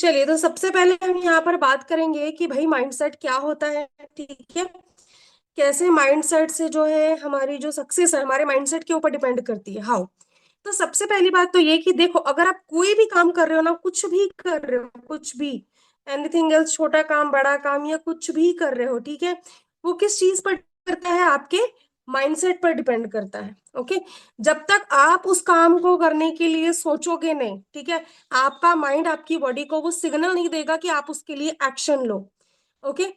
चलिए, तो सबसे पहले हम यहाँ पर बात करेंगे कि भाई माइंडसेट क्या होता है। ठीक है। कैसे माइंडसेट से जो है हमारी जो सक्सेस है हमारे माइंडसेट के ऊपर डिपेंड करती है। हाउ। तो सबसे पहली बात तो ये कि देखो, अगर आप कोई भी काम कर रहे हो ना, कुछ भी कर रहे हो, कुछ भी, एनीथिंग एल्स, छोटा काम बड़ा काम या कुछ भी कर रहे हो, ठीक है, वो किस चीज पर करता है? आपके माइंडसेट पर डिपेंड करता है। ओके। जब तक आप उस काम को करने के लिए सोचोगे नहीं, ठीक है, आपका माइंड आपकी बॉडी को वो सिग्नल नहीं देगा कि आप उसके लिए एक्शन लो। ओके।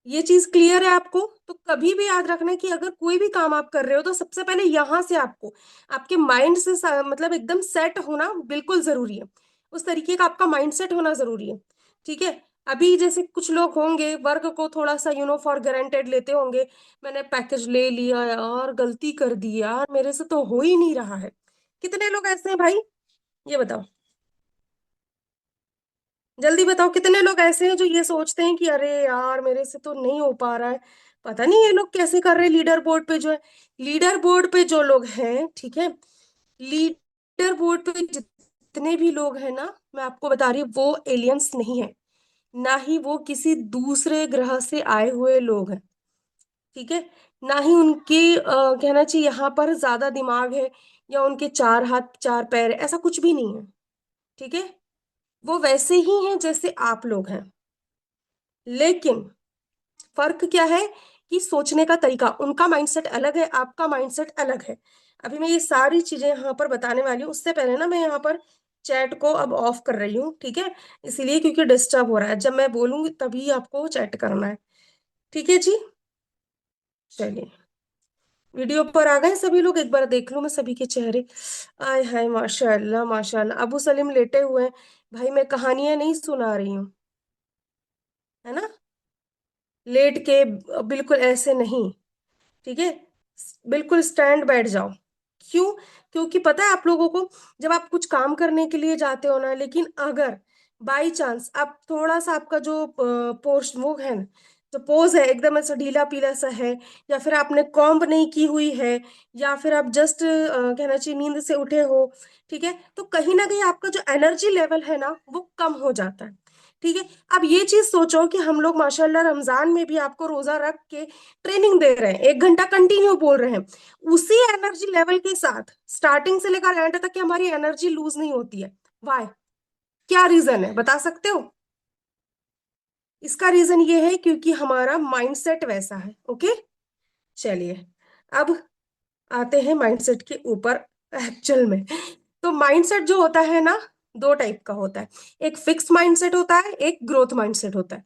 ये चीज क्लियर है आपको? तो कभी भी याद रखना कि अगर कोई भी काम आप कर रहे हो तो सबसे पहले यहां से आपको आपके माइंड से मतलब एकदम सेट होना बिल्कुल जरूरी है। उस तरीके का आपका माइंड सेट होना जरूरी है। ठीक है। अभी जैसे कुछ लोग होंगे वर्क को थोड़ा सा फॉर गारंटेड लेते होंगे। मैंने पैकेज ले लिया यार, गलती कर दी यार, मेरे से तो हो ही नहीं रहा है। कितने लोग ऐसे हैं भाई? ये बताओ। जल्दी बताओ, कितने लोग ऐसे हैं जो ये सोचते हैं कि अरे यार मेरे से तो नहीं हो पा रहा है। पता नहीं ये लोग कैसे कर रहे हैं लीडर बोर्ड पे जो है। लीडर बोर्ड पे जो लोग हैं, ठीक है, लीडर बोर्ड पे जितने भी लोग हैं ना, मैं आपको बता रही हूँ, वो एलियंस नहीं है। ना ही वो किसी दूसरे ग्रह से आए हुए लोग हैं। ठीक है। ना ही उनकी कहना चाहिए यहाँ पर ज्यादा दिमाग है, या उनके चार हाथ चार पैर है, ऐसा कुछ भी नहीं है। ठीक है। वो वैसे ही हैं जैसे आप लोग हैं। लेकिन फर्क क्या है कि सोचने का तरीका, उनका माइंडसेट अलग है, आपका माइंडसेट अलग है। अभी मैं ये सारी चीजें यहाँ पर बताने वाली हूँ, उससे पहले ना मैं यहाँ पर चैट को अब ऑफ कर रही हूँ। ठीक है। इसलिए क्योंकि डिस्टर्ब हो रहा है, जब मैं बोलूंगी तभी आपको चैट करना है। ठीक है जी। चलिए, वीडियो पर आ गए सभी लोग, एक बार देख लूं मैं सभी के चेहरे। आय हाय, माशाल्लाह माशाल्लाह, अबू सलीम लेटे हुए हैं। भाई मैं कहानियां नहीं सुना रही हूँ, है ना। लेट के बिल्कुल ऐसे नहीं। ठीक है। बिल्कुल स्टैंड बैठ जाओ। क्यों? क्योंकि पता है आप लोगों को, जब आप कुछ काम करने के लिए जाते हो ना, लेकिन अगर बाई चांस आप थोड़ा सा आपका जो पोस्ट वो है ना, जो पोज है एकदम ऐसा ढीला पीला सा है, या फिर आपने कॉम्ब नहीं की हुई है, या फिर आप जस्ट कहना चाहिए नींद से उठे हो, ठीक है, तो कहीं ना कहीं आपका जो एनर्जी लेवल है ना वो कम हो जाता है। ठीक है। अब ये चीज सोचो कि हम लोग माशाल्लाह रमजान में भी आपको रोजा रख के ट्रेनिंग दे रहे हैं, 1 घंटा कंटिन्यू बोल रहे हैं, उसी एनर्जी लेवल के साथ स्टार्टिंग से लेकर एंड तक की हमारी एनर्जी लूज नहीं होती है। वाई? क्या रीजन है, बता सकते हो? इसका रीजन ये है क्योंकि हमारा माइंडसेट वैसा है। ओके। चलिए, अब आते हैं माइंडसेट के ऊपर एक्चुअल में। तो माइंडसेट जो होता है ना, दो टाइप का होता है। एक फिक्स माइंडसेट होता है, एक ग्रोथ माइंडसेट होता है।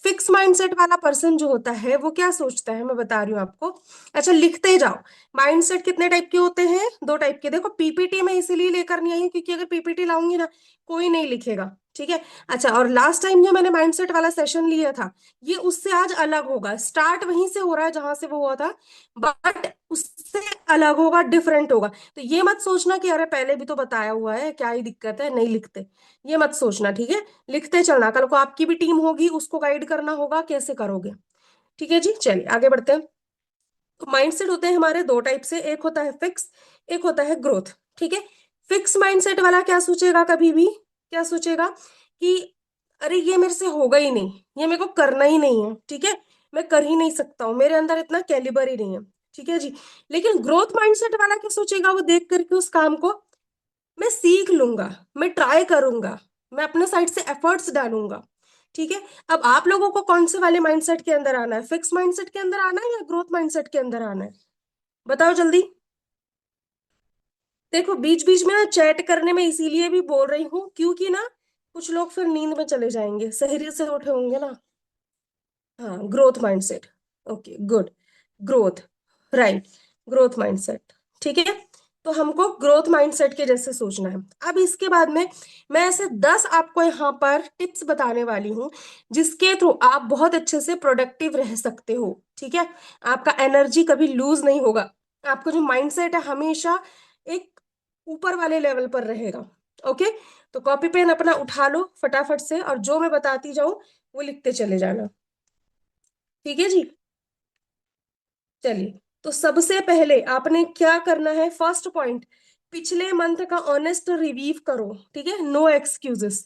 फिक्स माइंडसेट वाला पर्सन जो होता है वो क्या सोचता है, मैं बता रही हूँ आपको। अच्छा, लिखते जाओ। माइंडसेट कितने टाइप के होते हैं? दो टाइप के। देखो, पीपीटी में इसीलिए लेकर नहीं आई हूँ क्योंकि अगर पीपीटी लाऊंगी ना, कोई नहीं लिखेगा। ठीक है। अच्छा, और लास्ट टाइम जो मैंने माइंडसेट वाला सेशन लिया था, ये उससे आज अलग होगा। स्टार्ट वहीं से हो रहा है जहां से वो हुआ था, बट उससे अलग होगा, डिफरेंट होगा। तो ये मत सोचना कि अरे पहले भी तो बताया हुआ है, क्या ही दिक्कत है, नहीं लिखते। ये मत सोचना, ठीक है। लिखते चलना, कल को आपकी भी टीम होगी, उसको गाइड करना होगा, कैसे करोगे। ठीक है जी। चलिए आगे बढ़ते हैं। तो माइंडसेट होते हैं हमारे दो टाइप से, एक होता है फिक्स, एक होता है ग्रोथ। ठीक है। फिक्स माइंडसेट वाला क्या सोचेगा, कभी भी क्या सोचेगा कि अरे ये मेरे से होगा ही नहीं, ये मेरे को करना ही नहीं है, ठीक है, मैं कर ही नहीं सकता हूँ, मेरे अंदर इतना कैलिबर ही नहीं है। ठीक है जी। लेकिन ग्रोथ माइंडसेट वाला क्या सोचेगा, वो देख करके उस काम को, मैं सीख लूंगा, मैं ट्राई करूंगा, मैं अपने साइड से एफर्ट्स डालूंगा। ठीक है। अब आप लोगों को कौन से वाले माइंडसेट के अंदर आना है, फिक्स माइंडसेट के अंदर आना है या ग्रोथ माइंडसेट के अंदर आना है? बताओ जल्दी। देखो, बीच बीच में ना चैट करने में इसीलिए भी बोल रही हूँ क्योंकि ना कुछ लोग फिर नींद में चले जाएंगे, सहरी से उठे होंगे ना। हाँ, growth mindset. Okay, good. Growth, right, growth mindset. ठीक है। तो हमको ग्रोथ माइंडसेट के जैसे सोचना है। अब इसके बाद में मैं ऐसे 10 आपको यहाँ पर टिप्स बताने वाली हूँ जिसके थ्रू आप बहुत अच्छे से प्रोडक्टिव रह सकते हो। ठीक है। आपका एनर्जी कभी लूज नहीं होगा, आपका जो माइंडसेट है हमेशा एक ऊपर वाले लेवल पर रहेगा। ओके। तो कॉपी पेन अपना उठा लो फटाफट से, और जो मैं बताती जाऊं वो लिखते चले जाना। ठीक है जी। चलिए, तो सबसे पहले आपने क्या करना है, फर्स्ट पॉइंट, पिछले मंथ का ऑनेस्ट रिव्यू करो। ठीक है, नो एक्सक्यूजेस।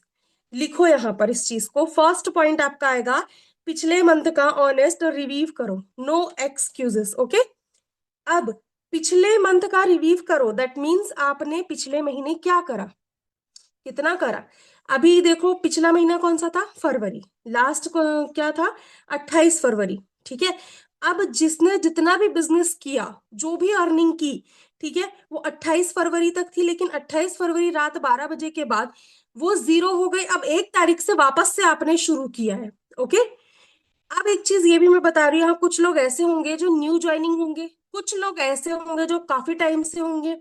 लिखो यहां पर इस चीज को। फर्स्ट पॉइंट आपका आएगा, पिछले मंथ का ऑनेस्ट रिव्यू करो, नो एक्सक्यूजेस। ओके। अब पिछले मंथ का रिव्यू करो, दैट मीन्स आपने पिछले महीने क्या करा, कितना करा। अभी देखो पिछला महीना कौन सा था, फरवरी। लास्ट को क्या था, 28 फरवरी। ठीक है। अब जिसने जितना भी बिजनेस किया, जो भी अर्निंग की, ठीक है, वो 28 फरवरी तक थी, लेकिन 28 फरवरी रात 12 बजे के बाद वो जीरो हो गई। अब 1 तारीख से वापस से आपने शुरू किया है। ओके। अब एक चीज ये भी मैं बता रही हूँ, हाँ, कुछ लोग ऐसे होंगे जो न्यू ज्वाइनिंग होंगे, कुछ लोग ऐसे होंगे जो काफी टाइम से होंगे,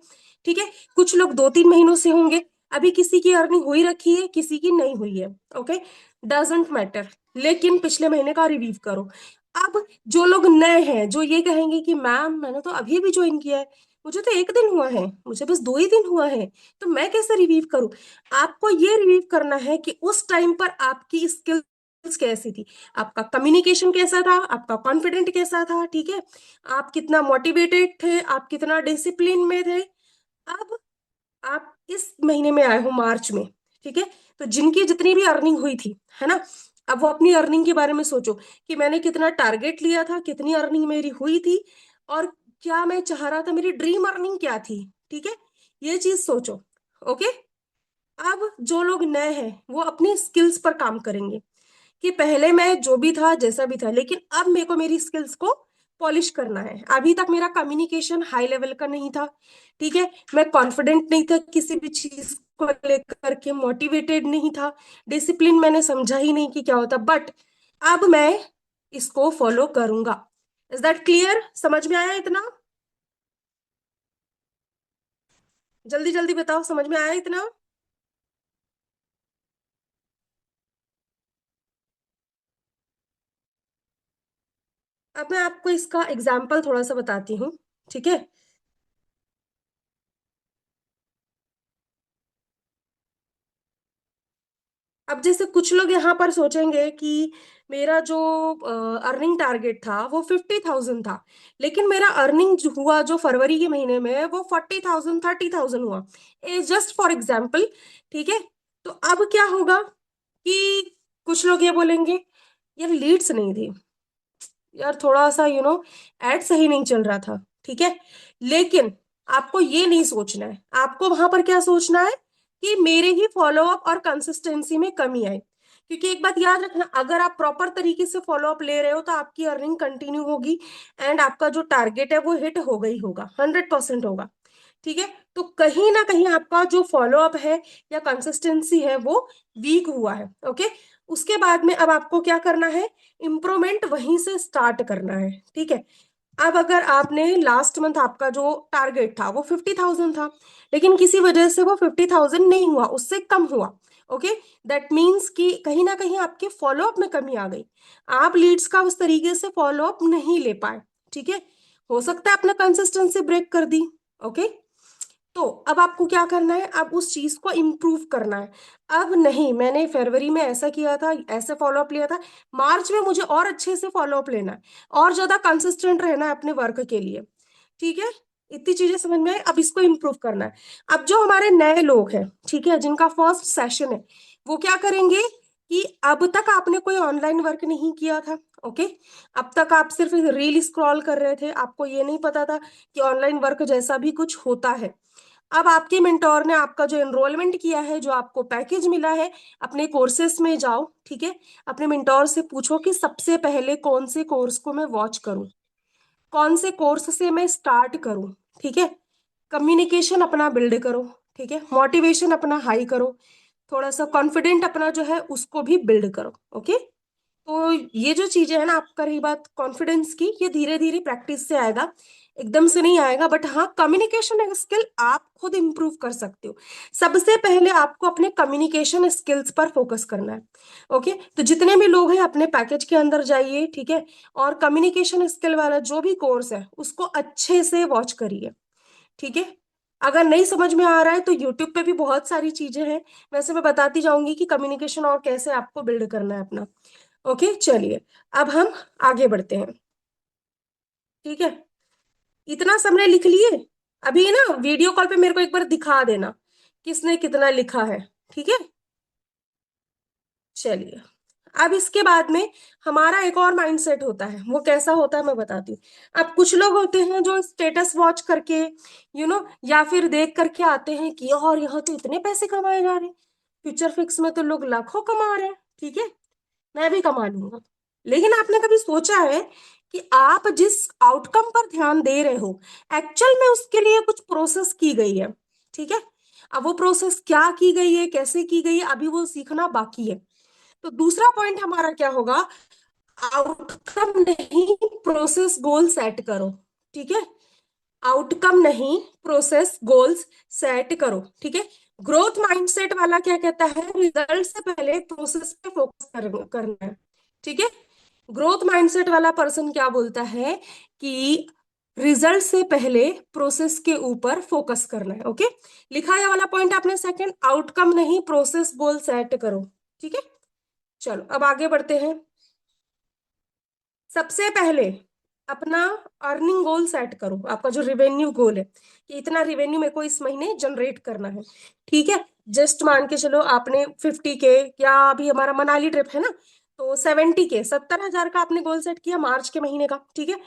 ठीक है, कुछ लोग 2-3 महीनों से होंगे। अभी किसी की अर्निंग हुई रखी है, किसी की नहीं हुई है। ओके। डजेंट मैटर, लेकिन पिछले महीने का रिव्यू करो। अब जो लोग नए हैं, जो ये कहेंगे कि मैम मैंने तो अभी भी ज्वाइन किया है, मुझे तो 1 दिन हुआ है, मुझे बस 2 ही दिन हुआ है, तो मैं कैसे रिव्यू करूं। आपको ये रिव्यू करना है कि उस टाइम पर आपकी स्किल्स कैसी थी, आपका कम्युनिकेशन कैसा था, आपका कॉन्फिडेंट कैसा था, ठीक है, आप कितना मोटिवेटेड थे, आप कितना डिसिप्लिन में थे। अब आप इस महीने में आए हो, मार्च में, ठीक है, तो जिनकी जितनी भी अर्निंग हुई थी, है ना, अब वो अपनी अर्निंग के बारे में सोचो कि मैंने कितना टारगेट लिया था, कितनी अर्निंग मेरी हुई थी, और क्या मैं चाह रहा था, मेरी ड्रीम अर्निंग क्या थी। ठीक है, ये चीज सोचो। ओके। अब जो लोग नए हैं वो अपनी स्किल्स पर काम करेंगे कि पहले मैं जो भी था जैसा भी था, लेकिन अब मेरे को मेरी स्किल्स को पॉलिश करना है। अभी तक मेरा कम्युनिकेशन हाई लेवल का नहीं था, ठीक है, मैं कॉन्फिडेंट नहीं था किसी भी चीज को लेकर के, मोटिवेटेड नहीं था, डिसिप्लिन मैंने समझा ही नहीं कि क्या होता, बट अब मैं इसको फॉलो करूंगा। इज दैट क्लियर, समझ में आया इतना? जल्दी जल्दी बताओ, समझ में आया इतना? अब मैं आपको इसका एग्जाम्पल थोड़ा सा बताती हूँ, ठीक है। अब जैसे कुछ लोग यहाँ पर सोचेंगे कि मेरा जो अर्निंग टारगेट था वो 50,000 था, लेकिन मेरा अर्निंग जो हुआ जो फरवरी के महीने में वो 40,000 30,000 हुआ। Just for example. ठीक है। तो अब क्या होगा कि कुछ लोग ये बोलेंगे, यार लीड्स नहीं थी, यार थोड़ा सा एड सही नहीं चल रहा था, ठीक है, लेकिन आपको ये नहीं सोचना है। आपको वहां पर क्या सोचना है कि मेरे ही फॉलोअप और कंसिस्टेंसी में कमी आई। क्योंकि एक बात याद रखना, अगर आप प्रॉपर तरीके से फॉलोअप ले रहे हो तो आपकी अर्निंग कंटिन्यू होगी, एंड आपका जो टारगेट है वो हिट होगा ही होगा, 100% होगा। ठीक है। तो कहीं ना कहीं आपका जो फॉलोअप है या कंसिस्टेंसी है वो वीक हुआ है। ओके। उसके बाद में अब आपको क्या करना है, इम्प्रूवमेंट वहीं से स्टार्ट करना है। ठीक है। अब अगर आपने लास्ट मंथ आपका जो टारगेट था वो 50,000 था, लेकिन किसी वजह से वो 50,000 नहीं हुआ, उससे कम हुआ। ओके। दैट मीन्स कि कहीं ना कहीं आपके फॉलोअप में कमी आ गई, आप लीड्स का उस तरीके से फॉलोअप नहीं ले पाए। ठीक है। हो सकता है आपने कंसिस्टेंसी ब्रेक कर दी। ओके। तो अब आपको क्या करना है, अब उस चीज को इम्प्रूव करना है। अब नहीं, मैंने फरवरी में ऐसा किया था, ऐसे फॉलोअप लिया था, मार्च में मुझे और अच्छे से फॉलोअप लेना है, और ज्यादा कंसिस्टेंट रहना है अपने वर्क के लिए। ठीक है। इतनी चीजें समझ में आई, अब इसको इम्प्रूव करना है। अब जो हमारे नए लोग हैं, ठीक है, जिनका फर्स्ट सेशन है, वो क्या करेंगे कि अब तक आपने कोई ऑनलाइन वर्क नहीं किया था। ओके। अब तक आप सिर्फ रील स्क्रॉल कर रहे थे, आपको ये नहीं पता था कि ऑनलाइन वर्क जैसा भी कुछ होता है। अब आपके मेंटोर ने आपका जो एनरोलमेंट किया है, जो आपको पैकेज मिला है, अपने कोर्सेस में जाओ, ठीक है, अपने मेंटोर से पूछो कि सबसे पहले कौन से कोर्स को मैं वॉच करूं, कौन से कोर्स से मैं स्टार्ट करूं। ठीक है। कम्युनिकेशन अपना बिल्ड करो, ठीक है, मोटिवेशन अपना हाई करो, थोड़ा सा कॉन्फिडेंट अपना जो है उसको भी बिल्ड करो। ओके। तो ये जो चीजें है ना, आपका रही बात कॉन्फिडेंस की, ये धीरे धीरे प्रैक्टिस से आएगा, एकदम से नहीं आएगा, बट हाँ, कम्युनिकेशन स्किल आप खुद इंप्रूव कर सकते हो। सबसे पहले आपको अपने कम्युनिकेशन स्किल्स पर फोकस करना है। ओके। तो जितने भी लोग हैं अपने पैकेज के अंदर जाइए, ठीक है, और कम्युनिकेशन स्किल वाला जो भी कोर्स है उसको अच्छे से वॉच करिए। ठीक है। अगर नहीं समझ में आ रहा है तो यूट्यूब पे भी बहुत सारी चीजें हैं, वैसे मैं बताती जाऊंगी कि कम्युनिकेशन और कैसे आपको बिल्ड करना है अपना। ओके, चलिए, अब हम आगे बढ़ते हैं। ठीक है। इतना सबने लिख लिए? अभी ना वीडियो कॉल पे मेरे को एक बार दिखा देना किसने कितना लिखा है। ठीक है। चलिए, अब इसके बाद में हमारा एक और माइंडसेट होता है, वो कैसा होता है मैं बताती हूँ। अब कुछ लोग होते हैं जो स्टेटस वॉच करके या फिर देख करके आते हैं कि और यहाँ तो इतने पैसे कमाए जा रहे हैं, फ्यूचर फिक्स में तो लोग लाखों कमा रहे हैं, ठीक है, मैं भी कमा लूंगा। लेकिन आपने कभी सोचा है कि आप जिस आउटकम पर ध्यान दे रहे हो, एक्चुअल में उसके लिए कुछ प्रोसेस की गई है, ठीक है। अब वो प्रोसेस क्या की गई है, कैसे की गई है, अभी वो सीखना बाकी है। तो दूसरा पॉइंट हमारा क्या होगा, आउटकम नहीं, प्रोसेस गोल सेट करो, ठीक है। आउटकम नहीं, प्रोसेस गोल्स सेट करो, ठीक है। ग्रोथ माइंडसेट वाला क्या कहता है, रिजल्ट से पहले प्रोसेस पे फोकस करना है, ठीक है। ग्रोथ माइंडसेट वाला पर्सन क्या बोलता है कि रिजल्ट से पहले प्रोसेस के ऊपर फोकस करना है, ओके। लिखा है वाला पॉइंट आपने, सेकंड, आउटकम नहीं प्रोसेस गोल सेट करो, ठीक है। चलो अब आगे बढ़ते हैं। सबसे पहले अपना अर्निंग गोल सेट करो, आपका जो रिवेन्यू गोल है कि इतना रिवेन्यू मेरे को इस महीने जनरेट करना है, ठीक है। जस्ट मान के चलो आपने 50K, या अभी हमारा मनाली ट्रिप है ना, तो 70K, 70,000 का आपने गोल सेट किया मार्च के महीने का, ठीक है।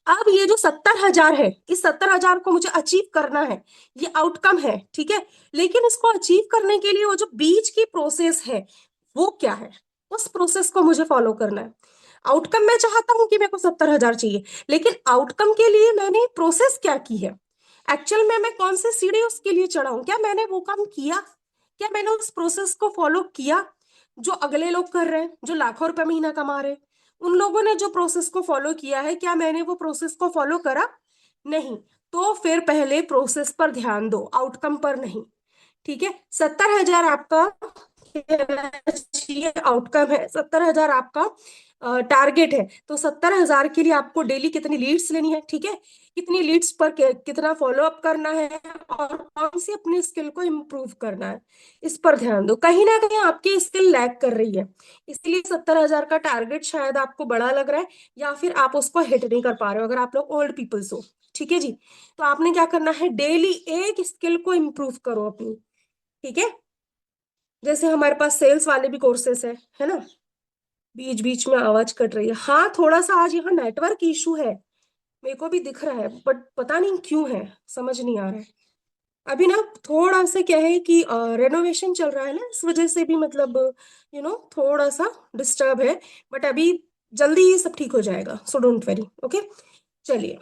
अब ये जो 70,000 है, इस 70,000 को मुझे अचीव करना है, ये आउटकम है, ठीक है। लेकिन इसको अचीव करने के लिए वो जो बीच की प्रोसेस है, वो क्या है, उस प्रोसेस को मुझे फॉलो करना है। आउटकम मैं चाहता हूं कि मेरे को 70,000 चाहिए, लेकिन आउटकम के लिए मैंने प्रोसेस क्या की है, एक्चुअल में मैं कौन से सीढ़ी उसके लिए चढ़ा हूं, क्या मैंने वो काम किया, क्या मैंने उस प्रोसेस को फॉलो किया जो अगले लोग कर रहे हैं, जो लाखों रुपए महीना कमा रहे हैं। उन लोगों ने जो प्रोसेस को फॉलो किया है, क्या मैंने वो प्रोसेस को फॉलो करा, नहीं। तो फिर पहले प्रोसेस पर ध्यान दो, आउटकम पर नहीं, ठीक है। 70,000 आपका चाहिए, आउटकम है 70,000 आपका, टारगेट है। तो 70,000 के लिए आपको डेली कितनी लीड्स लेनी है, ठीक है, कितनी लीड्स पर कितना फॉलो अप करना है, और कौन सी अपनी स्किल को इम्प्रूव करना है, इस पर ध्यान दो। कहीं ना कहीं आपकी स्किल लैग कर रही है, इसलिए 70,000 का टारगेट शायद आपको बड़ा लग रहा है, या फिर आप उसको हिट नहीं कर पा रहे हो, अगर आप लोग ओल्ड पीपल्स हो, ठीक है जी। तो आपने क्या करना है, डेली एक स्किल को इम्प्रूव करो अपनी, ठीक है। जैसे हमारे पास सेल्स वाले भी कोर्सेस है ना। बीच बीच में आवाज कट रही है, हाँ थोड़ा सा आज यहाँ नेटवर्क इशू है, मेरे को भी दिख रहा है, बट पता नहीं क्यों है, समझ नहीं आ रहा है। अभी ना थोड़ा सा क्या है कि रेनोवेशन चल रहा है ना, इस वजह से भी मतलब थोड़ा सा डिस्टर्ब है। बट अभी जल्दी ये सब ठीक हो जाएगा, सो डोंट वेरी, ओके। चलिए,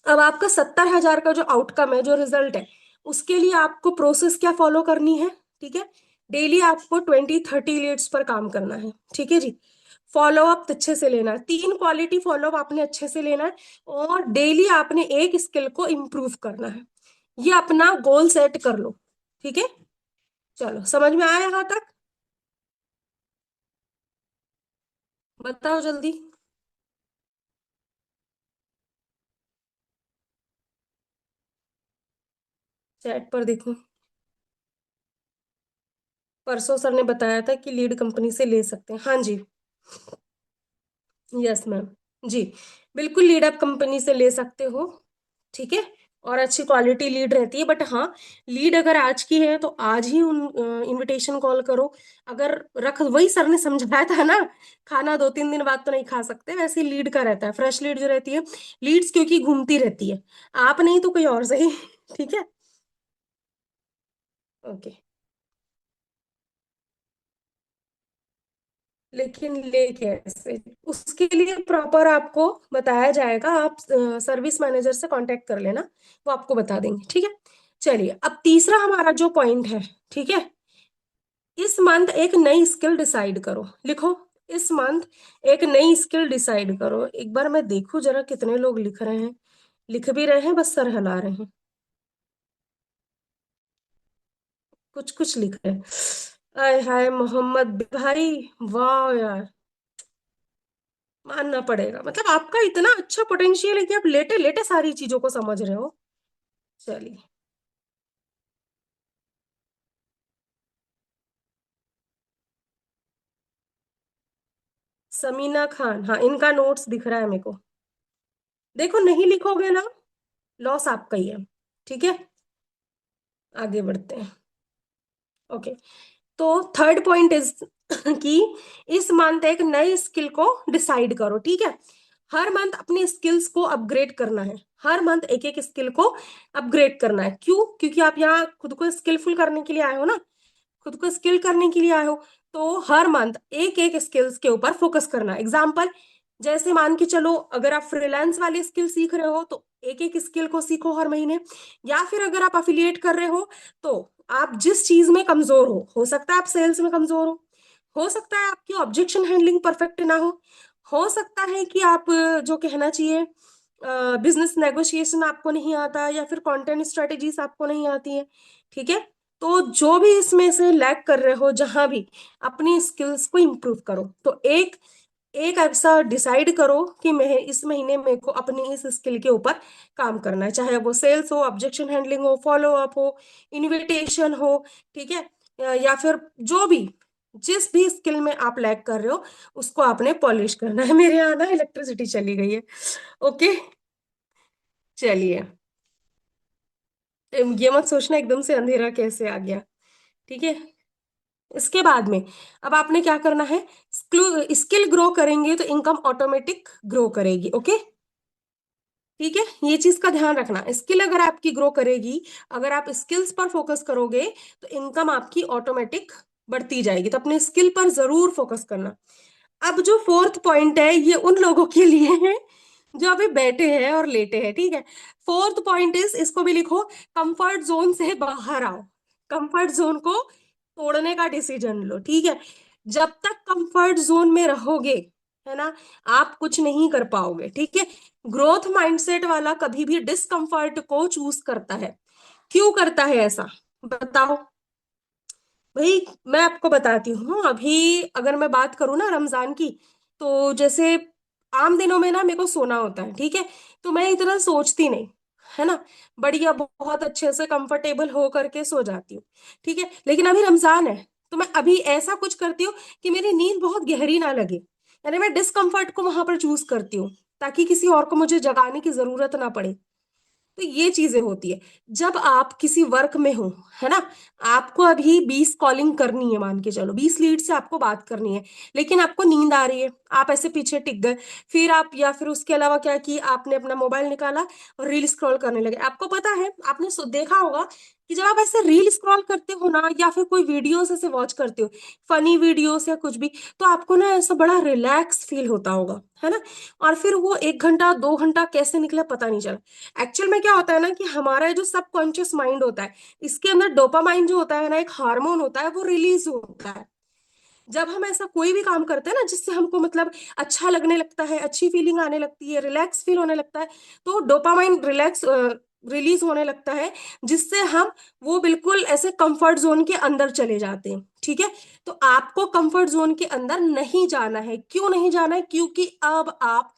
अब आपका 70,000 का जो आउटकम है, जो रिजल्ट है, उसके लिए आपको प्रोसेस क्या फॉलो करनी है, ठीक है। डेली आपको 20-30 लीड्स पर काम करना है, ठीक है जी। फॉलो अप अच्छे से लेना है, 3 क्वालिटी फॉलो अप आपने अच्छे से लेना है, और डेली आपने एक स्किल को इम्प्रूव करना है। ये अपना गोल सेट कर लो, ठीक है। चलो समझ में आया यहाँ तक, बताओ जल्दी। चैट पर देखो, परसों सर ने बताया था कि लीड कंपनी से ले सकते हैं, हाँ जी। यस मैम, जी, बिल्कुल लीड आप कंपनी से ले सकते हो, ठीक है। और अच्छी क्वालिटी लीड रहती है, बट हाँ, लीड अगर आज की है तो आज ही उन इनविटेशन कॉल करो। अगर रख, वही सर ने समझाया था ना, खाना 2-3 दिन बाद तो नहीं खा सकते, वैसे लीड का रहता है, फ्रेश लीड जो रहती है, लीड्स क्योंकि घूमती रहती है, आप नहीं तो कोई और सही ठीक है, ओके। लेकिन ले कैसे, उसके लिए प्रॉपर आपको बताया जाएगा, आप सर्विस मैनेजर से कांटेक्ट कर लेना, वो आपको बता देंगे, ठीक है। चलिए, अब तीसरा हमारा जो पॉइंट है, ठीक है, इस मंथ एक नई स्किल डिसाइड करो, लिखो, इस मंथ एक नई स्किल डिसाइड करो। एक बार मैं देखूं जरा कितने लोग लिख रहे हैं, लिख भी रहे हैं, बस सर हिला रहे हैं, कुछ कुछ लिख रहे हैं। आय हाय मोहम्मद भाई, वाह यार, मानना पड़ेगा, मतलब आपका इतना अच्छा पोटेंशियल है कि आप लेटे लेटे सारी चीजों को समझ रहे हो। चलिए, समीना खान, हाँ इनका नोट्स दिख रहा है मेरे को। देखो नहीं लिखोगे ना, लॉस आपका ही है, ठीक है। आगे बढ़ते हैं, ओके। तो थर्ड पॉइंट इज कि इस मंथ एक नई स्किल को डिसाइड करो, ठीक है। हर मंथ अपनी स्किल्स को अपग्रेड करना है, हर मंथ एक एक स्किल को अपग्रेड करना है। क्यों? क्योंकि आप यहाँ खुद को स्किलफुल करने के लिए आए हो ना, खुद को स्किल करने के लिए आए हो। तो हर मंथ एक एक स्किल्स के ऊपर फोकस करना। एग्जाम्पल, जैसे मान के चलो, अगर आप फ्रीलांस वाली स्किल सीख रहे हो तो एक एक स्किल को सीखो हर महीने। या फिर अगर आप अफिलिएट कर रहे हो तो आप जिस चीज में कमजोर हो सकता है आप सेल्स में कमजोर हो सकता है आपकी ऑब्जेक्शन हैंडलिंग परफेक्ट ना हो सकता है कि आप जो कहना चाहिए बिजनेस नेगोशिएशन आपको नहीं आता, या फिर कंटेंट स्ट्रेटेजीज आपको नहीं आती है, ठीक है। तो जो भी इसमें से लैक कर रहे हो, जहां भी अपनी स्किल्स को इम्प्रूव करो। तो एक एक ऐसा डिसाइड करो कि मैं इस महीने मेरे को अपनी इस स्किल के ऊपर काम करना है, चाहे वो सेल्स हो, ऑब्जेक्शन हैंडलिंग हो, फॉलो अप हो, इनविटेशन हो, ठीक है। या फिर जो भी, जिस भी स्किल में आप लैक कर रहे हो उसको आपने पॉलिश करना है। मेरे यहाँ ना इलेक्ट्रिसिटी चली गई है। ओके, चलिए। ये मत सोचना एकदम से अंधेरा कैसे आ गया, ठीक है। इसके बाद में अब आपने क्या करना है, स्किल ग्रो करेंगे तो इनकम ऑटोमेटिक ग्रो करेगी। ओके, ठीक है, ये चीज का ध्यान रखना। स्किल अगर आपकी ग्रो करेगी, अगर आप स्किल्स पर फोकस करोगे तो इनकम आपकी ऑटोमेटिक बढ़ती जाएगी। तो अपने स्किल पर जरूर फोकस करना। अब जो फोर्थ पॉइंट है ये उन लोगों के लिए है जो अभी बैठे हैं और लेटे हैं, ठीक है। फोर्थ पॉइंट इज, इसको भी लिखो, कंफर्ट जोन से बाहर आओ। कंफर्ट जोन को तोड़ने का डिसीजन लो, ठीक है। जब तक कंफर्ट जोन में रहोगे, है ना, आप कुछ नहीं कर पाओगे, ठीक है। ग्रोथ माइंडसेट वाला कभी भी डिस्कम्फर्ट को चूज करता है। क्यों करता है ऐसा, बताओ भाई। मैं आपको बताती हूँ। अभी अगर मैं बात करूँ ना रमजान की, तो जैसे आम दिनों में ना मेरे को सोना होता है, ठीक है। तो मैं इतना सोचती नहीं, है ना, बढ़िया बहुत अच्छे से कंफर्टेबल हो करके सो जाती हूँ, ठीक है। लेकिन अभी रमजान है तो मैं अभी ऐसा कुछ करती हूँ कि मेरी नींद बहुत गहरी ना लगे, यानी मैं डिस्कम्फर्ट को वहां पर चूज करती हूँ, ताकि किसी और को मुझे जगाने की जरूरत ना पड़े। तो ये चीजें होती है जब आप किसी वर्क में हो, है ना। आपको अभी 20 कॉलिंग करनी है, मान के चलो 20 लीड से आपको बात करनी है, लेकिन आपको नींद आ रही है, आप ऐसे पीछे टिक गए। फिर आप, या फिर उसके अलावा क्या कि आपने अपना मोबाइल निकाला और रील स्क्रॉल करने लगे। आपको पता है, आपने देखा होगा कि जब आप ऐसे रील स्क्रॉल करते हो ना, या फिर कोई वीडियोस ऐसे वॉच करते हो, फनी वीडियोस या कुछ भी, तो आपको ना ऐसा बड़ा रिलैक्स फील होता होगा, है ना। और फिर वो 1 घंटा 2 घंटा कैसे निकला पता नहीं चला। एक्चुअल में क्या होता है ना, कि हमारा जो सबकॉन्शियस माइंड होता है, इसके अंदर डोपामाइन जो होता है ना, एक हार्मोन होता है, वो रिलीज होता है जब हम ऐसा कोई भी काम करते हैं ना, जिससे हमको मतलब अच्छा लगने लगता है, अच्छी फीलिंग आने लगती है, रिलैक्स फील होने लगता है। तो डोपामाइन रिलीज होने लगता है, जिससे हम वो बिल्कुल ऐसे कंफर्ट जोन के अंदर चले जाते हैं, ठीक है। तो आपको कंफर्ट जोन के अंदर नहीं जाना है। क्यों नहीं जाना है? क्योंकि अब आप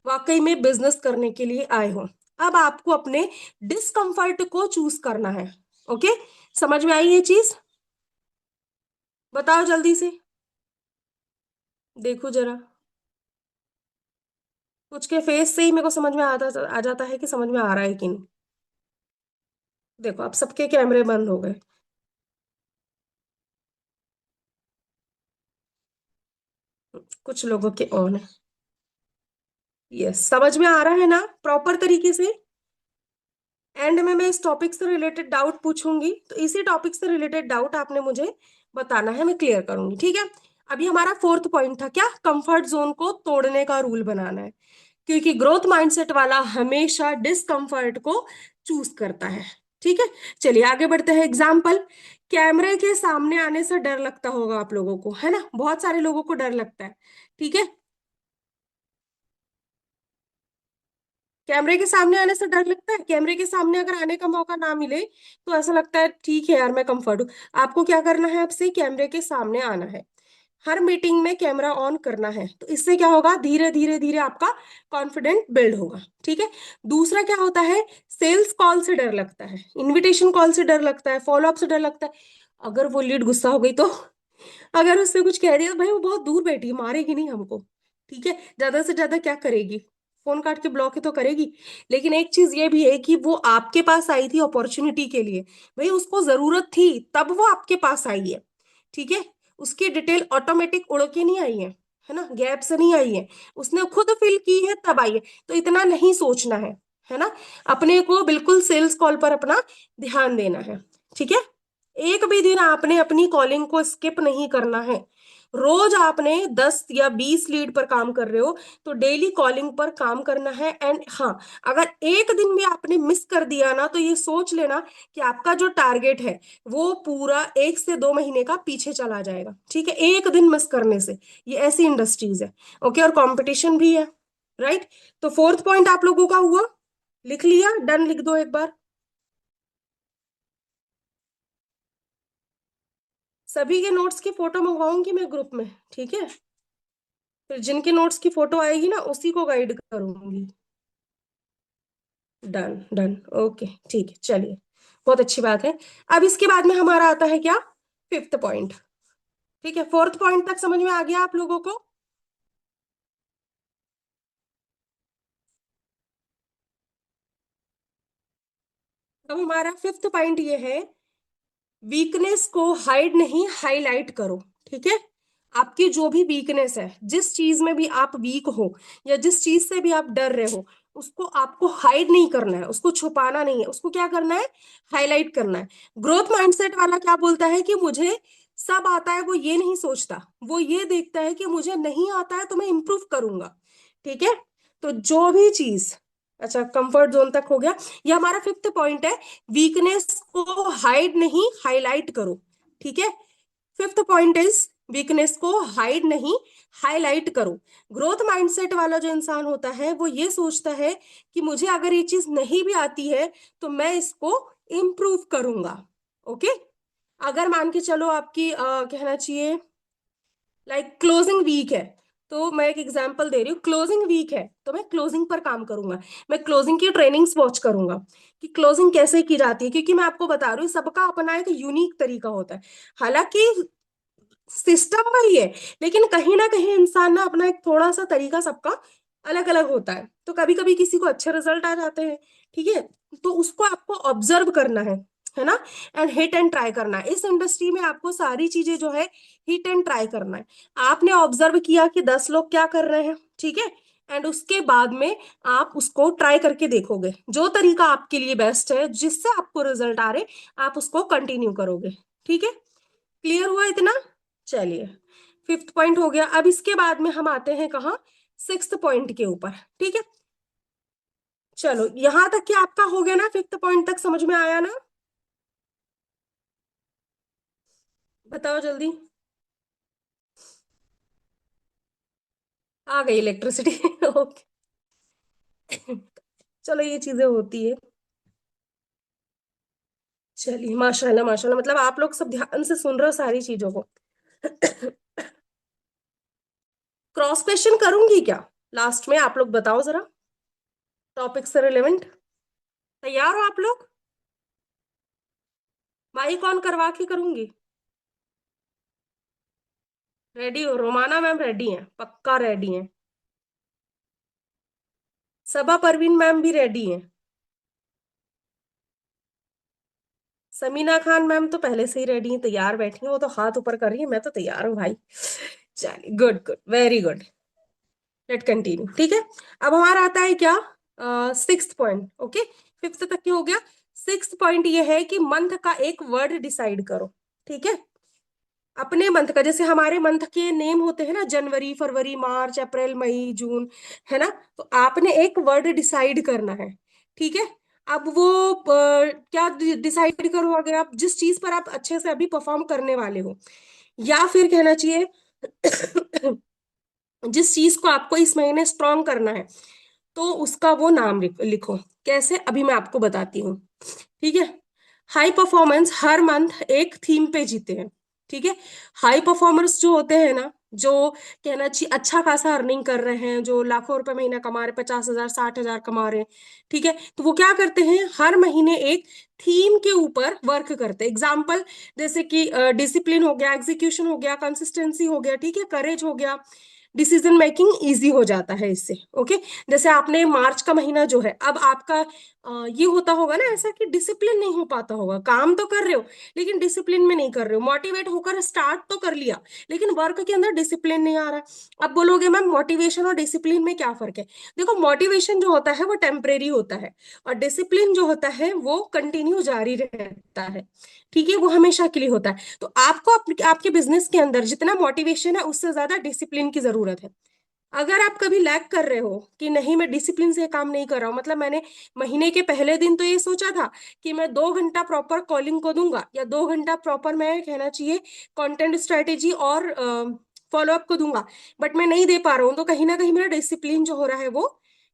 वाकई में बिजनेस करने के लिए आए हो। अब आपको अपने डिस्कम्फर्ट को चूज करना है। ओके, समझ में आई ये चीज? बताओ जल्दी से, देखो जरा। कुछ के फेस से ही मेरे को समझ में आ जाता है कि समझ में आ रहा है कि नहीं। देखो, अब सबके कैमरे बंद हो गए, कुछ लोगों के ऑन है। यस, समझ में आ रहा है ना प्रॉपर तरीके से? एंड में मैं इस टॉपिक से रिलेटेड डाउट पूछूंगी, तो इसी टॉपिक से रिलेटेड डाउट आपने मुझे बताना है, मैं क्लियर करूंगी, ठीक है। अभी हमारा फोर्थ पॉइंट था क्या, कंफर्ट जोन को तोड़ने का रूल बनाना है। क्योंकि ग्रोथ माइंडसेट वाला हमेशा डिस्कम्फर्ट को चूज करता है, ठीक है। चलिए आगे बढ़ते हैं। एग्जाम्पल, कैमरे के सामने आने से डर लगता होगा आप लोगों को, है ना, बहुत सारे लोगों को डर लगता है, ठीक है। कैमरे के सामने आने से डर लगता है। कैमरे के सामने अगर आने का मौका ना मिले तो ऐसा लगता है ठीक है यार मैं कंफर्ट हूँ। आपको क्या करना है, आपसे कैमरे के सामने आना है, हर मीटिंग में कैमरा ऑन करना है। तो इससे क्या होगा, धीरे धीरे धीरे आपका कॉन्फिडेंट बिल्ड होगा, ठीक है। दूसरा क्या होता है, सेल्स कॉल से डर लगता है, इनविटेशन कॉल से डर लगता है, फॉलो अप से डर लगता है। अगर वो लीड गुस्सा हो गई तो अगर उससे कुछ कह दिया तो भाई वो बहुत दूर बैठी है, मारेगी नहीं हमको, ठीक है। ज्यादा से ज्यादा क्या करेगी, फोन काट के ब्लॉक ही तो करेगी। लेकिन एक चीज ये भी है कि वो आपके पास आई थी अपॉर्चुनिटी के लिए, भाई उसको जरूरत थी तब वो आपके पास आई है, ठीक है, उसकी डिटेल ऑटोमेटिक उड़ के नहीं आई है ना, गैप से नहीं आई है, उसने खुद फिल की है तब आई है। तो इतना नहीं सोचना है ना, अपने को बिल्कुल सेल्स कॉल पर अपना ध्यान देना है। ठीक है, एक भी दिन आपने अपनी कॉलिंग को स्किप नहीं करना है। रोज आपने 10 या 20 लीड पर काम कर रहे हो, तो डेली कॉलिंग पर काम करना है। एंड हाँ, अगर एक दिन भी आपने मिस कर दिया ना, तो ये सोच लेना कि आपका जो टारगेट है वो पूरा 1 से 2 महीने का पीछे चला जाएगा। ठीक है, एक दिन मिस करने से। ये ऐसी इंडस्ट्रीज है। ओके, और कंपटीशन भी है। राइट। तो फोर्थ पॉइंट आप लोगों का हुआ, लिख लिया, डन लिख दो एक बार। सभी के नोट्स की फोटो मंगवाऊंगी मैं ग्रुप में, ठीक है। फिर जिनके नोट्स की फोटो आएगी ना, उसी को गाइड करूंगी। डन डन, ओके ठीक है, चलिए, बहुत अच्छी बात है। अब इसके बाद में हमारा आता है क्या, फिफ्थ पॉइंट। ठीक है, फोर्थ पॉइंट तक समझ में आ गया आप लोगों को। अब हमारा फिफ्थ पॉइंट ये है, वीकनेस को हाइड नहीं हाईलाइट करो। ठीक है, आपकी जो भी वीकनेस है, जिस चीज में भी आप वीक हो या जिस चीज से भी आप डर रहे हो, उसको आपको हाइड नहीं करना है, उसको छुपाना नहीं है, उसको क्या करना है, हाईलाइट करना है। ग्रोथ माइंडसेट वाला क्या बोलता है कि मुझे सब आता है, वो ये नहीं सोचता, वो ये देखता है कि मुझे नहीं आता है तो मैं इंप्रूव करूंगा। ठीक है, तो जो भी चीज, अच्छा कंफर्ट जोन तक हो गया। ये हमारा फिफ्थ पॉइंट है, वीकनेस को हाइड नहीं हाईलाइट करो। ठीक है, फिफ्थ पॉइंट इज, वीकनेस को हाइड नहीं हाईलाइट करो। ग्रोथ माइंडसेट वाला जो इंसान होता है, वो ये सोचता है कि मुझे अगर ये चीज नहीं भी आती है तो मैं इसको इम्प्रूव करूंगा। ओके, अगर मान के चलो आपकी कहना चाहिए लाइक क्लोजिंग वीक है, तो मैं एक एग्जांपल दे रही हूँ, क्लोजिंग वीक है तो मैं क्लोजिंग पर काम करूंगा, मैं क्लोजिंग की ट्रेनिंग्स वॉच करूंगा कि क्लोजिंग कैसे की जाती है, क्योंकि मैं आपको बता रही हूँ सबका अपना एक यूनिक तरीका होता है। हालांकि सिस्टम वही है, लेकिन कहीं ना कहीं इंसान ना अपना एक थोड़ा सा तरीका सबका अलग अलग होता है, तो कभी कभी किसी को अच्छे रिजल्ट आ जाते हैं। ठीक है, तो उसको आपको ऑब्जर्व करना है ना, एंड हिट एंड ट्राई करना है। इस इंडस्ट्री में आपको सारी चीजें जो है हिट एंड ट्राई करना है। आपने ऑब्जर्व किया कि 10 लोग क्या कर रहे हैं, ठीक है, एंड उसके बाद में आप उसको ट्राई करके देखोगे, जो तरीका आपके लिए बेस्ट है, जिससे आपको रिजल्ट आ रहे, आप उसको कंटिन्यू करोगे। ठीक है, क्लियर हुआ इतना। चलिए, फिफ्थ पॉइंट हो गया। अब इसके बाद में हम आते हैं कहाँ, सिक्स्थ पॉइंट के ऊपर। ठीक है, चलो यहां तक क्या आपका हो गया ना, फिफ्थ पॉइंट तक समझ में आया ना, बताओ जल्दी। आ गई इलेक्ट्रिसिटी ओके, चलो ये चीजें होती है। चलिए, माशाल्लाह माशाल्लाह, मतलब आप लोग सब ध्यान से सुन रहे हो सारी चीजों को। क्रॉस क्वेश्चन करूंगी क्या लास्ट में, आप लोग बताओ जरा, टॉपिक से रिलेवेंट। तैयार हो आप लोग, माइक ऑन करवा के करूंगी। रेडी हो, रोमाना मैम रेडी हैं, पक्का रेडी हैं। सबा परवीन मैम भी रेडी हैं। समीना खान मैम तो पहले से ही रेडी हैं, तैयार बैठी हैं, वो तो हाथ ऊपर कर रही है, मैं तो तैयार हूँ भाई। चलिए, good good, very good, let continue. ठीक है, अब हमारा आता है क्या, सिक्स्थ पॉइंट। ओके, फिफ्थ तक की हो गया। सिक्स्थ पॉइंट ये है कि मंथ का एक वर्ड डिसाइड करो। ठीक है, अपने मंथ का, जैसे हमारे मंथ के नेम होते हैं ना, जनवरी फरवरी मार्च अप्रैल मई जून, है ना, तो आपने एक वर्ड डिसाइड करना है। ठीक है, अब वो क्या डिसाइड करो, अगर आप जिस चीज पर आप अच्छे से अभी परफॉर्म करने वाले हो, या फिर कहना चाहिए जिस चीज को आपको इस महीने स्ट्रॉन्ग करना है, तो उसका वो नाम लिखो। कैसे, अभी मैं आपको बताती हूँ। ठीक है, हाई परफॉर्मेंस हर मंथ एक थीम पे जीते हैं। ठीक है, हाई परफॉर्मर्स जो होते हैं ना, जो कहना चाहिए अच्छा खासा अर्निंग कर रहे हैं, जो लाखों रुपए महीना कमा रहे, 50,000 60,000 कमा रहे हैं, ठीक है, तो वो क्या करते हैं, हर महीने एक थीम के ऊपर वर्क करते हैं। एग्जाम्पल, जैसे कि डिसिप्लिन हो गया, एग्जीक्यूशन हो गया, कंसिस्टेंसी हो गया, ठीक है, करेज हो गया, डिसीजन मेकिंग इजी हो जाता है इससे। ओके, जैसे आपने मार्च का महीना जो है, अब आपका ये होता होगा ना ऐसा कि डिसिप्लिन नहीं हो पाता होगा, काम तो कर रहे हो लेकिन डिसिप्लिन में नहीं कर रहे हो, मोटिवेट होकर स्टार्ट तो कर लिया लेकिन वर्क के अंदर डिसिप्लिन नहीं आ रहा है। अब बोलोगे मैम मोटिवेशन और डिसिप्लिन में क्या फर्क है? देखो, मोटिवेशन जो होता है वो टेम्परेरी होता है, और डिसिप्लिन जो होता है वो कंटिन्यू जारी रहता है। ठीक है, वो हमेशा के लिए होता है। तो आपको आपके बिजनेस के अंदर जितना मोटिवेशन है उससे ज्यादा डिसिप्लिन की जरूरत है। अगर आप कभी लैग कर रहे हो कि नहीं मैं डिसिप्लिन से काम नहीं कर रहा हूं, मतलब मैंने महीने के पहले दिन तो ये सोचा था कि मैं 2 घंटा प्रॉपर कॉलिंग को दूंगा, या 2 घंटा प्रॉपर, मैं कहना चाहिए, कंटेंट स्ट्रेटेजी और फॉलोअप को दूंगा, बट मैं नहीं दे पा रहा हूँ, तो कहीं ना कहीं मेरा डिसिप्लिन जो हो रहा है वो,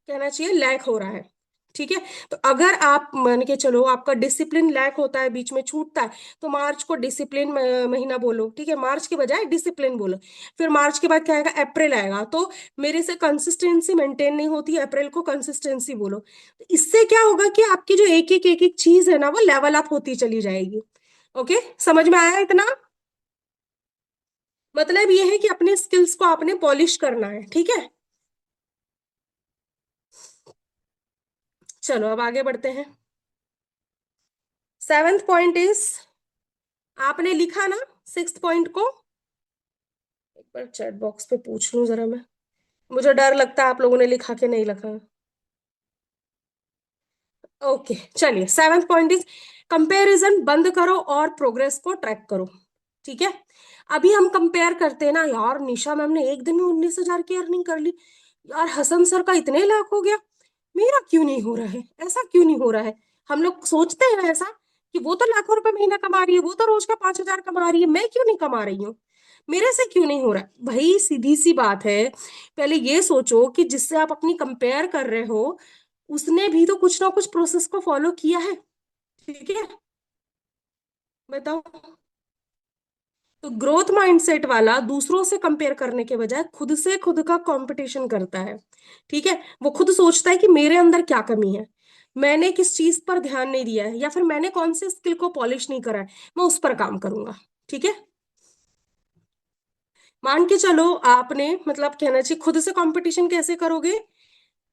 कहना चाहिए, लैक हो रहा है। ठीक है, तो अगर आप मान के चलो आपका डिसिप्लिन लैक होता है, बीच में छूटता है, तो मार्च को डिसिप्लिन महीना बोलो। ठीक है, मार्च के बजाय डिसिप्लिन बोलो। फिर मार्च के बाद क्या आएगा? अप्रैल आएगा, तो मेरे से कंसिस्टेंसी मेंटेन नहीं होती, अप्रैल को कंसिस्टेंसी बोलो। तो इससे क्या होगा कि आपकी जो एक एक चीज है ना वो लेवल अप होती चली जाएगी। ओके, समझ में आया इतना? मतलब ये है कि अपने स्किल्स को आपने पॉलिश करना है। ठीक है, चलो अब आगे बढ़ते हैं। सेवेंथ पॉइंट इज, आपने लिखा ना सिक्स्थ पॉइंट को? एक बार चैट बॉक्स पे पूछ लूं जरा मैं, मुझे डर लगता है आप लोगों ने लिखा कि नहीं लिखा। ओके, चलिए, सेवेंथ पॉइंट इज कंपैरिजन बंद करो और प्रोग्रेस को ट्रैक करो। ठीक है, अभी हम कंपेयर करते हैं ना, यार निशा मैम ने एक दिन में 19,000 की अर्निंग कर ली, यार हसन सर का इतने लाख हो गया, मेरा क्यों नहीं हो रहा है, ऐसा क्यों नहीं हो रहा है? हम लोग सोचते हैं ऐसा कि वो तो लाखों रुपए महीना कमा रही है, वो तो रोज का 5,000 कमा रही है, मैं क्यों नहीं कमा रही हूँ, मेरे से क्यों नहीं हो रहा है? भाई सीधी सी बात है, पहले ये सोचो कि जिससे आप अपनी कंपेयर कर रहे हो उसने भी तो कुछ ना कुछ प्रोसेस को फॉलो किया है। ठीक है, बताओ। तो ग्रोथ माइंडसेट वाला दूसरों से कंपेयर करने के बजाय खुद से खुद का कंपटीशन करता है। ठीक है, वो खुद सोचता है कि मेरे अंदर क्या कमी है, मैंने किस चीज पर ध्यान नहीं दिया है, या फिर मैंने कौन से स्किल को पॉलिश नहीं करा है, मैं उस पर काम करूंगा। ठीक है, मान के चलो आपने, मतलब कहना चाहिए, खुद से कंपटीशन कैसे करोगे?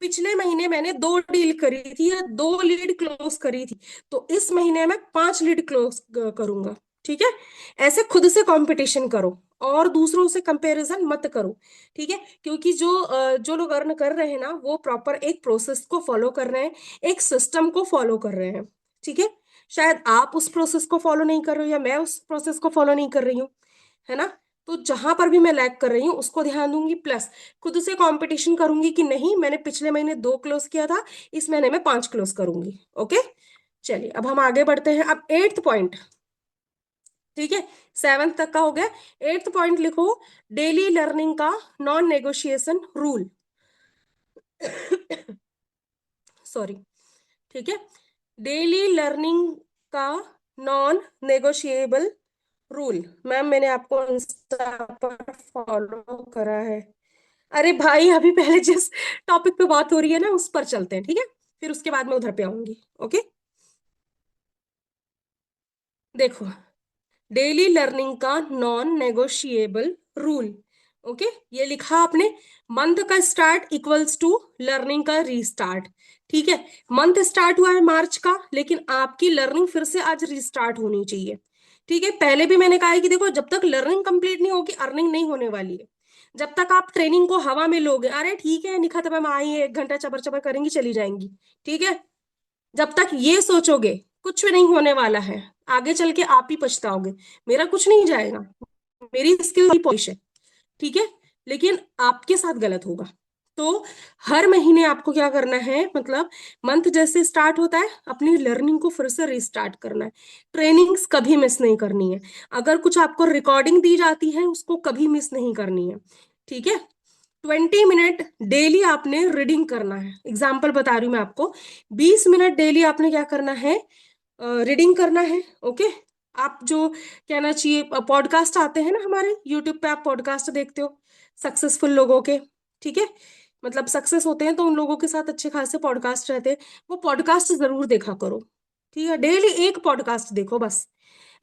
पिछले महीने मैंने 2 डील करी थी या 2 लीड क्लोज करी थी, तो इस महीने में 5 लीड क्लोज करूंगा। ठीक है, ऐसे खुद से कंपटीशन करो और दूसरों से कंपैरिजन मत करो। ठीक है, क्योंकि जो लोग अर्न कर रहे हैं ना वो प्रॉपर एक प्रोसेस को फॉलो कर रहे हैं, एक सिस्टम को फॉलो कर रहे हैं। ठीक है, शायद आप उस प्रोसेस को फॉलो नहीं कर रहे हो या मैं उस प्रोसेस को फॉलो नहीं कर रही हूँ, है ना? तो जहां पर भी मैं लैग कर रही हूँ उसको ध्यान दूंगी, प्लस खुद से कंपटीशन करूंगी कि नहीं मैंने पिछले महीने 2 क्लोज किया था, इस महीने में 5 क्लोज करूंगी। ओके, चलिए अब हम आगे बढ़ते हैं। अब एट्थ पॉइंट, ठीक है, सेवेंथ तक का हो गया। एट्थ पॉइंट लिखो, डेली लर्निंग का नॉन नेगोशिएशन रूल। सॉरी। ठीक है, डेली लर्निंग का नॉन नेगोशिएबल रूल। मैम मैंने आपको इंस्टा पर फॉलो करा है। अरे भाई अभी पहले जिस टॉपिक पे बात हो रही है ना उस पर चलते हैं, ठीक है, फिर उसके बाद मैं उधर पे आऊंगी। ओके, देखो, डेली लर्निंग का नॉन नेगोशिएबल रूल। ओके, ये लिखा आपने, मंथ का स्टार्ट इक्वल्स टू लर्निंग का रीस्टार्ट। ठीक है, मंथ स्टार्ट हुआ है मार्च का, लेकिन आपकी लर्निंग फिर से आज रीस्टार्ट होनी चाहिए। ठीक है, पहले भी मैंने कहा है कि देखो जब तक लर्निंग कंप्लीट नहीं होगी अर्निंग नहीं होने वाली है। जब तक आप ट्रेनिंग को हवा में लोगे, अरे ठीक है निखा तब हम आई है 1 घंटा चबर चबर करेंगी चली जाएंगी, ठीक है, जब तक ये सोचोगे कुछ भी नहीं होने वाला है, आगे चल के आप ही पछताओगे। मेरा कुछ नहीं जाएगा, मेरी स्किल की पॉलिश है। ठीक है, लेकिन आपके साथ गलत होगा। तो हर महीने आपको क्या करना है, मतलब मंथ जैसे स्टार्ट होता है अपनी लर्निंग को फिर से रिस्टार्ट करना है। ट्रेनिंग्स कभी मिस नहीं करनी है, अगर कुछ आपको रिकॉर्डिंग दी जाती है उसको कभी मिस नहीं करनी है। ठीक है, 20 मिनट डेली आपने रीडिंग करना है, एग्जाम्पल बता रही हूँ मैं आपको। 20 मिनट डेली आपने क्या करना है, रीडिंग करना है। ओके, आप जो कहना चाहिए, पॉडकास्ट आते हैं ना हमारे यूट्यूब पे, आप पॉडकास्ट देखते हो सक्सेसफुल लोगों के, ठीक है, मतलब सक्सेस होते हैं तो उन लोगों के साथ अच्छे खासे पॉडकास्ट रहते हैं, वो पॉडकास्ट जरूर देखा करो। ठीक है, डेली एक पॉडकास्ट देखो बस,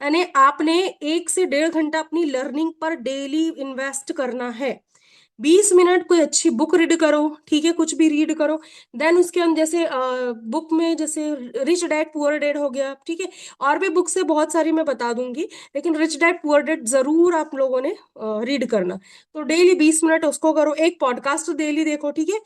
यानी आपने 1 से 1.5 घंटा अपनी लर्निंग पर डेली इन्वेस्ट करना है। 20 मिनट कोई अच्छी बुक रीड करो, ठीक है, कुछ भी रीड करो। देन उसके अंदर जैसे बुक में जैसे रिच डैड पुअर डैड हो गया, ठीक है। और भी बुक से बहुत सारी मैं बता दूंगी, लेकिन रिच डैड पुअर डैड जरूर आप लोगों ने रीड करना। तो डेली 20 मिनट उसको करो, एक पॉडकास्ट डेली देखो, ठीक है।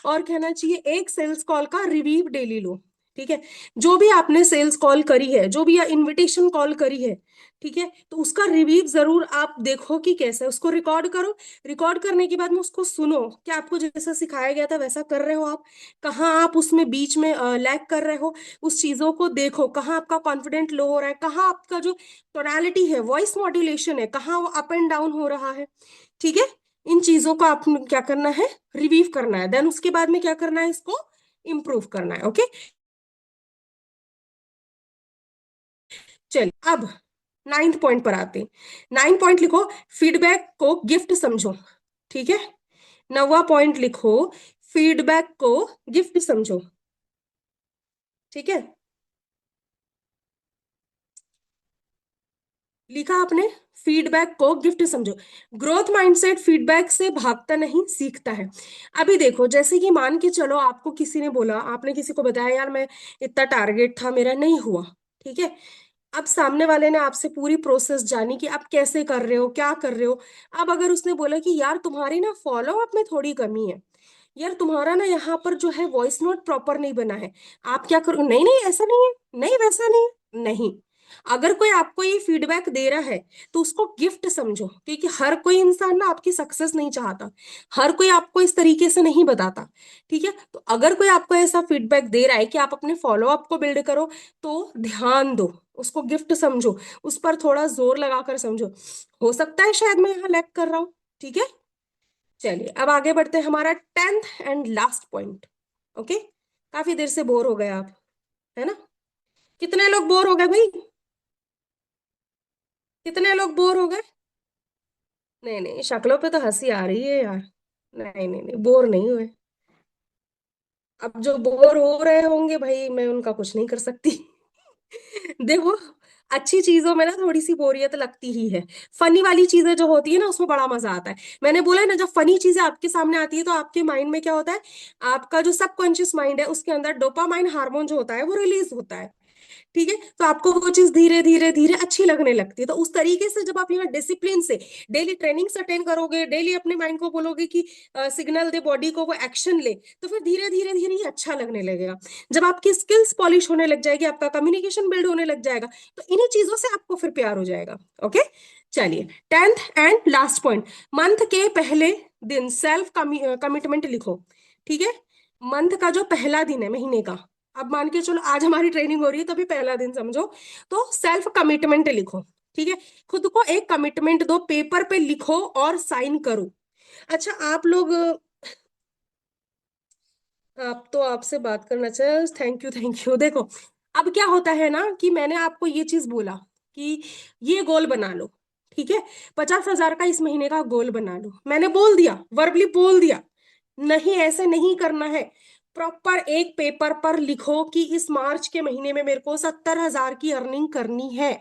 और कहना चाहिए एक सेल्स कॉल का रिव्यू डेली लो, ठीक है। जो भी आपने सेल्स कॉल करी है, जो भी इनविटेशन कॉल करी है, ठीक है, तो उसका रिव्यू जरूर आप देखो कि कैसा है, उसको रिकॉर्ड करो। रिकॉर्ड करने के बाद में उसको सुनो, क्या आपको जैसा सिखाया गया था वैसा कर रहे हो आप, कहाँ आप उसमें बीच में लैग कर रहे हो, उस चीजों को देखो, कहाँ आपका कॉन्फिडेंट लो हो रहा है, कहाँ आपका जो टोनालिटी है, वॉइस मॉड्यूलेशन है, कहाँ वो अप एंड डाउन हो रहा है, ठीक है। इन चीजों का आपने क्या करना है, रिव्यू करना है। देन उसके बाद में क्या करना है, इसको इम्प्रूव करना है, ओके। चलिए अब 9th पॉइंट पर आते हैं। 9 पॉइंट लिखो, फीडबैक को गिफ्ट समझो, ठीक है। 9वां पॉइंट लिखो, फीडबैक को गिफ्ट समझो, ठीक है। लिखा आपने, फीडबैक को गिफ्ट समझो। ग्रोथ माइंडसेट फीडबैक से भागता नहीं, सीखता है। अभी देखो, जैसे कि मान के चलो आपको किसी ने बोला, आपने किसी को बताया यार मैं इतना टारगेट था मेरा नहीं हुआ, ठीक है। अब सामने वाले ने आपसे पूरी प्रोसेस जानी कि आप कैसे कर रहे हो, क्या कर रहे हो। अब अगर उसने बोला कि यार तुम्हारी ना फॉलो अप में थोड़ी कमी है, यार तुम्हारा ना यहाँ पर जो है वॉइस नोट प्रॉपर नहीं बना है, आप क्या करो, नहीं नहीं ऐसा नहीं है, नहीं वैसा नहीं है, नहीं। अगर कोई आपको ये फीडबैक दे रहा है तो उसको गिफ्ट समझो, क्योंकि हर कोई इंसान ना आपकी सक्सेस नहीं चाहता, हर कोई आपको इस तरीके से नहीं बताता, ठीक है। तो अगर कोई आपको ऐसा फीडबैक दे रहा है कि आप अपने फॉलो अप को बिल्ड करो, तो ध्यान दो, उसको गिफ्ट समझो, उस पर थोड़ा जोर लगाकर समझो। हो सकता है शायद मैं यहाँ लैग कर रहा हूँ, ठीक है। चलिए अब आगे बढ़ते हैं, हमारा 10th and last point, okay. काफी देर से बोर हो गए आप, है ना। कितने लोग बोर हो गए भाई, कितने लोग बोर हो गए। नहीं नहीं, शक्लों पे तो हंसी आ रही है यार। नहीं नहीं नहीं, बोर नहीं हुए। अब जो बोर हो रहे होंगे भाई, मैं उनका कुछ नहीं कर सकती। देखो, अच्छी चीजों में ना थोड़ी सी बोरियत लगती ही है। फनी वाली चीजें जो होती है ना, उसमें बड़ा मजा आता है। मैंने बोला ना, जब फनी चीजें आपके सामने आती है तो आपके माइंड में क्या होता है, आपका जो सबकॉन्शियस माइंड है उसके अंदर डोपामाइन हार्मोन जो होता है वो रिलीज होता है, ठीक है। तो आपको वो चीज धीरे धीरे धीरे अच्छी लगने लगती है। तो उस तरीके से जब आप यहाँ डिसिप्लिन से डेली ट्रेनिंग्स अटेंड करोगे, डेली अपने माइंड को बोलोगे कि सिग्नल दे बॉडी को, वो एक्शन ले, तो फिर धीरे धीरे धीरे ये अच्छा लगने लगेगा। जब आपकी स्किल्स पॉलिश होने लग जाएगी, आपका कम्युनिकेशन बिल्ड होने लग जाएगा, तो इन्हीं चीजों से आपको फिर प्यार हो जाएगा, ओके। चलिए 10th and last point, month के पहले दिन सेल्फ कमिटमेंट लिखो, ठीक है। मंथ का जो पहला दिन है महीने का, अब मान के चलो आज हमारी ट्रेनिंग हो रही है तो अभी पहला दिन समझो, तो सेल्फ कमिटमेंट लिखो, ठीक है। खुद को एक कमिटमेंट दो, पेपर पे लिखो और साइन करो। अच्छा आप लोग, आप तो आपसे बात करना चाहिए, थैंक यू थैंक यू। देखो अब क्या होता है ना, कि मैंने आपको ये चीज बोला कि ये गोल बना लो, ठीक है। 50,000 का इस महीने का गोल बना लो, मैंने बोल दिया, वर्बली बोल दिया। नहीं ऐसे नहीं करना है, प्रॉपर एक पेपर पर लिखो कि इस मार्च के महीने में मेरे को 70,000 की अर्निंग करनी है,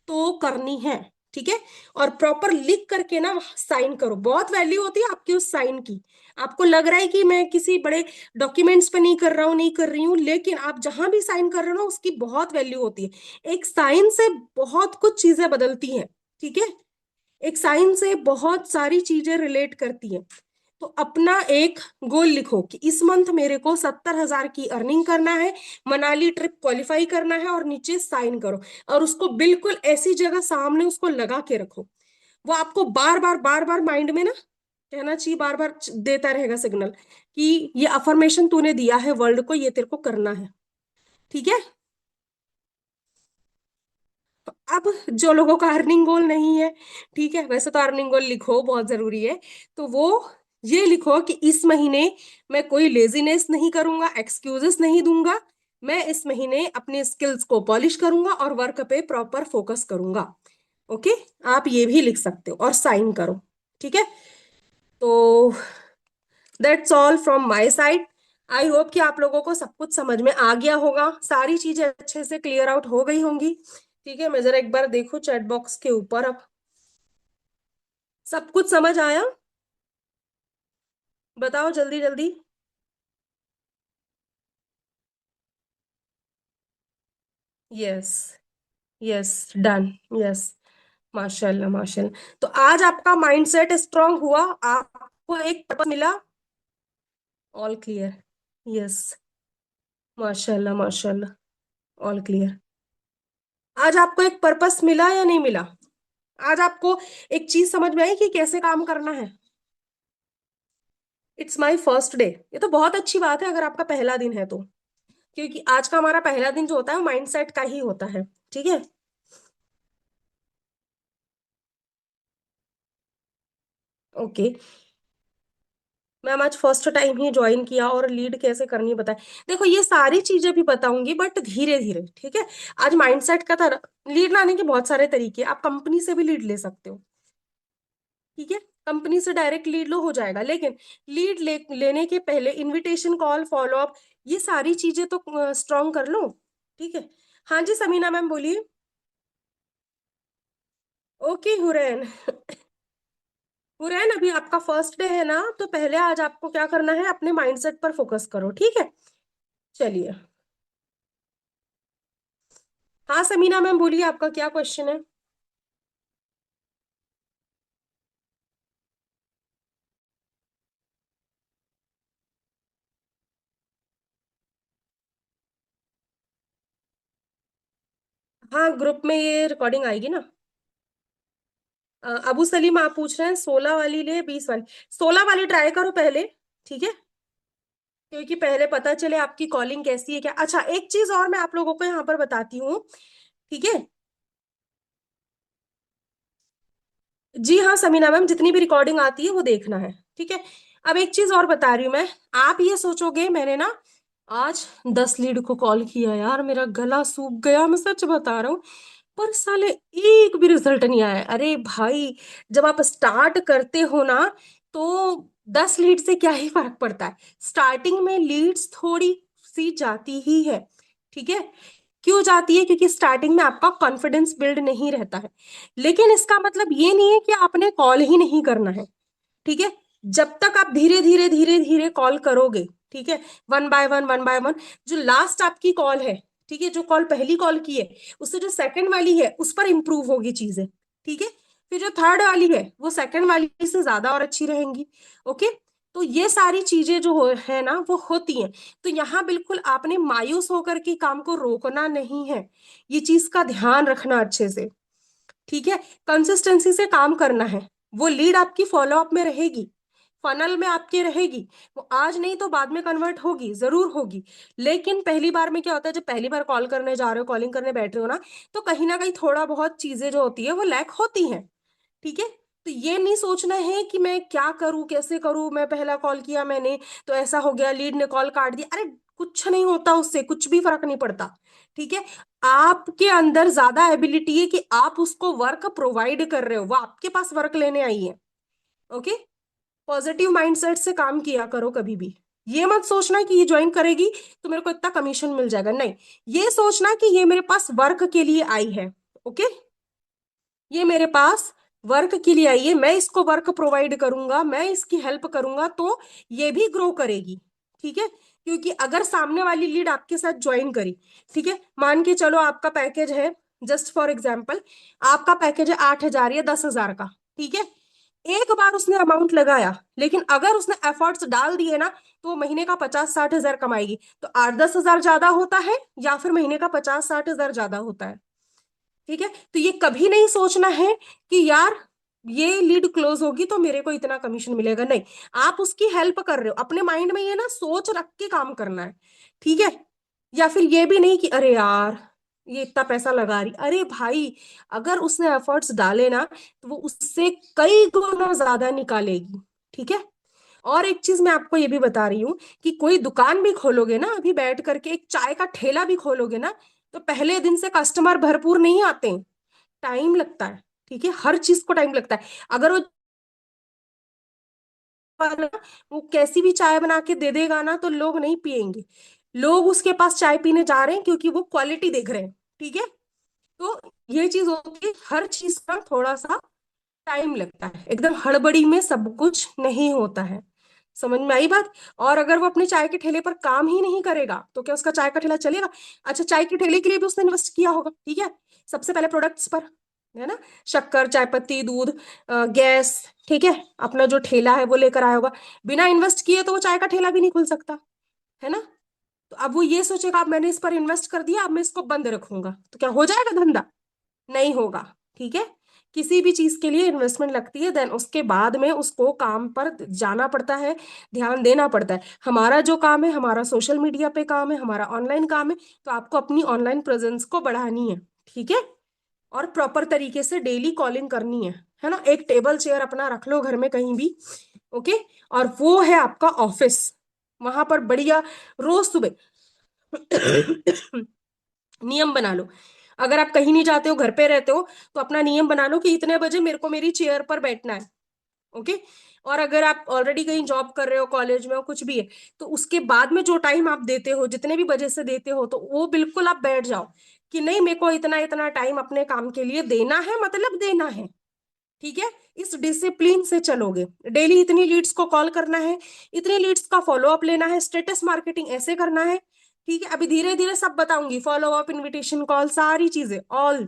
तो करनी है, ठीक है। और प्रॉपर लिख करके ना साइन करो, बहुत वैल्यू होती है आपकी उस साइन की। आपको लग रहा है कि मैं किसी बड़े डॉक्यूमेंट्स पे नहीं कर रहा हूँ, नहीं कर रही हूँ, लेकिन आप जहां भी साइन कर रहे हो ना, उसकी बहुत वैल्यू होती है। एक साइन से बहुत कुछ चीजें बदलती हैं, ठीक है। एक साइन से बहुत सारी चीजें रिलेट करती हैं। तो अपना एक गोल लिखो कि इस मंथ मेरे को 70,000 की अर्निंग करना है, मनाली ट्रिप क्वालिफाई करना है, और नीचे साइन करो। और उसको बिल्कुल ऐसी जगह सामने उसको लगा के रखो, वो आपको बार बार बार बार माइंड में ना कहना चाहिए, बार बार देता रहेगा सिग्नल कि ये अफर्मेशन तूने दिया है वर्ल्ड को, ये तेरे को करना है, ठीक है। अब जो लोगों का अर्निंग गोल नहीं है, ठीक है, वैसे तो अर्निंग गोल लिखो, बहुत जरूरी है। तो वो ये लिखो कि इस महीने मैं कोई लेजीनेस नहीं करूंगा, एक्सक्यूजेस नहीं दूंगा, मैं इस महीने अपने स्किल्स को पॉलिश करूंगा और वर्क पे प्रॉपर फोकस करूंगा, ओके। आप ये भी लिख सकते हो और साइन करो, ठीक है। तो that's all from my side. I hope कि आप लोगों को सब कुछ समझ में आ गया होगा, सारी चीजें अच्छे से क्लियर आउट हो गई होंगी, ठीक है। मैं जरा एक बार देखूं चैट बॉक्स के ऊपर, अब सब कुछ समझ आया। बताओ जल्दी जल्दी। यस। यस। डन। यस। माशाल्लाह माशाल्लाह, तो आज आपका माइंडसेट स्ट्रांग हुआ, आपको एक पर्पस मिला। All clear. यस। माशाल्लाह माशाल्लाह। All clear. आज आपको एक पर्पस मिला या नहीं मिला? आज आपको एक चीज समझ में आई कि कैसे काम करना है। इट्स माई फर्स्ट डे, ये तो बहुत अच्छी बात है अगर आपका पहला दिन है तो। क्योंकि आज का हमारा पहला दिन जो होता है वो माइंडसेट का ही होता है। ठीक है। ओके। मैम आज फर्स्ट टाइम ही ज्वाइन किया और लीड कैसे करनी बताए। देखो ये सारी चीजें भी बताऊंगी बट धीरे धीरे, ठीक है। आज माइंडसेट का तरह लीड लाने के बहुत सारे तरीके, आप कंपनी से भी लीड ले सकते हो। ठीक है। कंपनी से डायरेक्ट लीड लो, हो जाएगा, लेकिन लेने के पहले इनविटेशन कॉल, फॉलो अप, ये सारी चीजें तो स्ट्रॉन्ग कर लो। ठीक है। हाँ जी समीना मैम बोलिए। ओके हुरैन। हुरैन अभी आपका फर्स्ट डे है ना, तो पहले आज आपको क्या करना है, अपने माइंडसेट पर फोकस करो, ठीक है। चलिए। हाँ समीना मैम बोलिए, आपका क्या क्वेश्चन है। हाँ ग्रुप में ये रिकॉर्डिंग आएगी ना। अबू सलीम आप पूछ रहे हैं 16 वाली ले 20 वाली। 16 वाली ट्राई करो पहले। ठीक है। क्योंकि पहले पता चले आपकी कॉलिंग कैसी है क्या। अच्छा एक चीज और मैं आप लोगों को यहाँ पर बताती हूँ। ठीक है। जी हाँ समीना मैम, जितनी भी रिकॉर्डिंग आती है वो देखना है। ठीक है। अब एक चीज और बता रही हूँ मैं। आप ये सोचोगे मैंने ना आज 10 लीड को कॉल किया, यार मेरा गला सूख गया, मैं सच बता रहा हूँ। पर साले एक भी रिजल्ट नहीं आया। अरे भाई, जब आप स्टार्ट करते हो ना, तो 10 लीड से क्या ही फर्क पड़ता है। स्टार्टिंग में लीड्स थोड़ी सी जाती ही है। ठीक है। क्यों जाती है? क्योंकि स्टार्टिंग में आपका कॉन्फिडेंस बिल्ड नहीं रहता है। लेकिन इसका मतलब ये नहीं है कि आपने कॉल ही नहीं करना है। ठीक है। जब तक आप धीरे धीरे धीरे धीरे कॉल करोगे, ठीक है, वन बाय वन, जो लास्ट आपकी कॉल है, ठीक है, जो कॉल पहली कॉल की है, उससे जो सेकंड वाली है उस पर इंप्रूव होगी चीजें। ठीक है। फिर जो थर्ड वाली है वो सेकंड वाली से ज्यादा और अच्छी रहेंगी। ओके। तो ये सारी चीजें जो है ना वो होती हैं। तो यहाँ बिल्कुल आपने मायूस होकर के काम को रोकना नहीं है। ये चीज का ध्यान रखना अच्छे से। ठीक है। कंसिस्टेंसी से काम करना है। वो लीड आपकी फॉलो अप में रहेगी, फनल में आपके रहेगी। वो आज नहीं तो बाद में कन्वर्ट होगी, जरूर होगी। लेकिन पहली बार में क्या होता है, जब पहली बार कॉल करने जा रहे हो, कॉलिंग करने बैठ रहे हो ना, तो कहीं ना कहीं थोड़ा बहुत चीजें जो होती है वो लैक होती हैं। ठीक है। तो ये नहीं सोचना है कि मैं क्या करूं, कैसे करूं, मैं पहला कॉल किया मैंने तो ऐसा हो गया, लीड ने कॉल काट दिया। अरे कुछ नहीं होता, उससे कुछ भी फर्क नहीं पड़ता। ठीक है। आपके अंदर ज्यादा एबिलिटी है कि आप उसको वर्क प्रोवाइड कर रहे हो, वो आपके पास वर्क लेने आई है। ओके। पॉजिटिव माइंडसेट से काम किया करो कभी भी। ये मत सोचना कि ये ज्वाइन करेगी तो मेरे को इतना कमीशन मिल जाएगा, नहीं। ये सोचना कि ये मेरे पास वर्क के लिए आई है। ओके। ये मेरे पास वर्क के लिए आई है, मैं इसको वर्क प्रोवाइड करूंगा, मैं इसकी हेल्प करूंगा तो ये भी ग्रो करेगी। ठीक है। क्योंकि अगर सामने वाली लीड आपके साथ ज्वाइन करी, ठीक है, मान के चलो आपका पैकेज है, जस्ट फॉर एग्जाम्पल, आपका पैकेज है 8,000 या 10,000 का। ठीक है। एक बार उसने अमाउंट लगाया, लेकिन अगर उसने एफर्ट्स डाल दिए ना, तो वो महीने का 50-60 हजार कमाएगी। तो 8-10 हजार ज्यादा होता है या फिर महीने का 50-60 हजार ज्यादा होता है। ठीक है। तो ये कभी नहीं सोचना है कि यार ये लीड क्लोज होगी तो मेरे को इतना कमीशन मिलेगा, नहीं। आप उसकी हेल्प कर रहे हो, अपने माइंड में ये ना सोच रख के काम करना है। ठीक है। या फिर ये भी नहीं कि अरे यार ये इतना पैसा लगा रही, अरे भाई, अगर उसने एफर्ट्स डाले ना तो वो उससे कई गुना ज्यादा निकालेगी। ठीक है। और एक चीज मैं आपको ये भी बता रही हूँ कि कोई दुकान भी खोलोगे ना, अभी बैठ करके एक चाय का ठेला भी खोलोगे ना, तो पहले दिन से कस्टमर भरपूर नहीं आते हैं। टाइम लगता है। ठीक है। हर चीज को टाइम लगता है। अगर वाला वो कैसी भी चाय बना के दे देगा ना तो लोग नहीं पियेंगे। लोग उसके पास चाय पीने जा रहे हैं क्योंकि वो क्वालिटी देख रहे हैं। ठीक है। तो ये चीज होती है, हर चीज का थोड़ा सा टाइम लगता है, एकदम हड़बड़ी में सब कुछ नहीं होता है। समझ में आई बात? और अगर वो अपने चाय के ठेले पर काम ही नहीं करेगा तो क्या उसका चाय का ठेला चलेगा? अच्छा, चाय के ठेले के लिए भी उसने इन्वेस्ट किया होगा, ठीक है, सबसे पहले प्रोडक्ट्स पर, है ना, शक्कर, चाय पत्ती, दूध, गैस, ठीक है, अपना जो ठेला है वो लेकर आया होगा। बिना इन्वेस्ट किए तो वो चाय का ठेला भी नहीं खुल सकता, है ना। तो अब वो ये सोचेगा अब मैंने इस पर इन्वेस्ट कर दिया, अब मैं इसको बंद रखूंगा, तो क्या हो जाएगा धंधा? नहीं होगा, ठीक है। किसी भी चीज के लिए इन्वेस्टमेंट लगती है, देन उसके बाद में उसको काम पर जाना पड़ता है, ध्यान देना पड़ता है। हमारा जो काम है, हमारा सोशल मीडिया पे काम है, हमारा ऑनलाइन काम है, तो आपको अपनी ऑनलाइन प्रेजेंस को बढ़ानी है, ठीक है। और प्रॉपर तरीके से डेली कॉलिंग करनी है ना। एक टेबल चेयर अपना रख लो घर में कहीं भी, ओके। और वो है आपका ऑफिस, वहां पर बढ़िया रोज सुबह नियम बना लो। अगर आप कहीं नहीं जाते हो, घर पे रहते हो, तो अपना नियम बना लो कि इतने बजे मेरे को मेरी चेयर पर बैठना है, ओके। और अगर आप ऑलरेडी कहीं जॉब कर रहे हो, कॉलेज में हो, कुछ भी है, तो उसके बाद में जो टाइम आप देते हो, जितने भी बजे से देते हो, तो वो बिल्कुल आप बैठ जाओ कि नहीं, मेरे को इतना इतना टाइम अपने काम के लिए देना है, मतलब देना है, ठीक है। इस डिसिप्लिन से चलोगे, डेली इतनी लीड्स को कॉल करना है, इतनी लीड्स का फॉलो अप लेना है, स्टेटस मार्केटिंग ऐसे करना है, ठीक है। अभी धीरे धीरे सब बताऊंगी, फॉलो अप, इनविटेशन कॉल, सारी चीजें ऑल,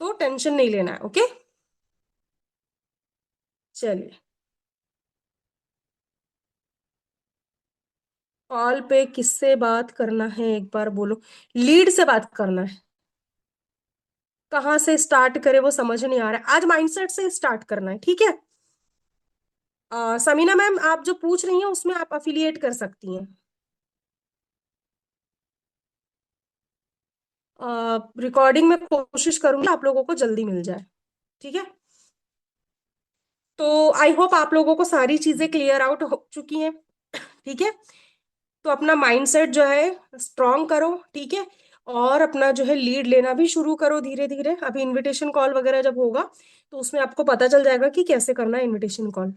तो टेंशन नहीं लेना है, ओके। चलिए, कॉल पे किससे बात करना है एक बार बोलो। लीड से बात करना है। कहाँ से स्टार्ट करे वो समझ नहीं आ रहा है, आज माइंडसेट से स्टार्ट करना है, ठीक है। समीना मैम, आप जो पूछ रही हैं उसमें आप अफिलिएट कर सकती हैं। रिकॉर्डिंग में कोशिश करूंगी आप लोगों को जल्दी मिल जाए, ठीक है। तो आई होप आप लोगों को सारी चीजें क्लियर आउट हो चुकी हैं, ठीक है। तो अपना माइंडसेट जो है स्ट्रांग करो, ठीक है। और अपना जो है लीड लेना भी शुरू करो धीरे धीरे। अभी इनविटेशन कॉल वगैरह जब होगा तो उसमें आपको पता चल जाएगा कि कैसे करना है इनविटेशन कॉल।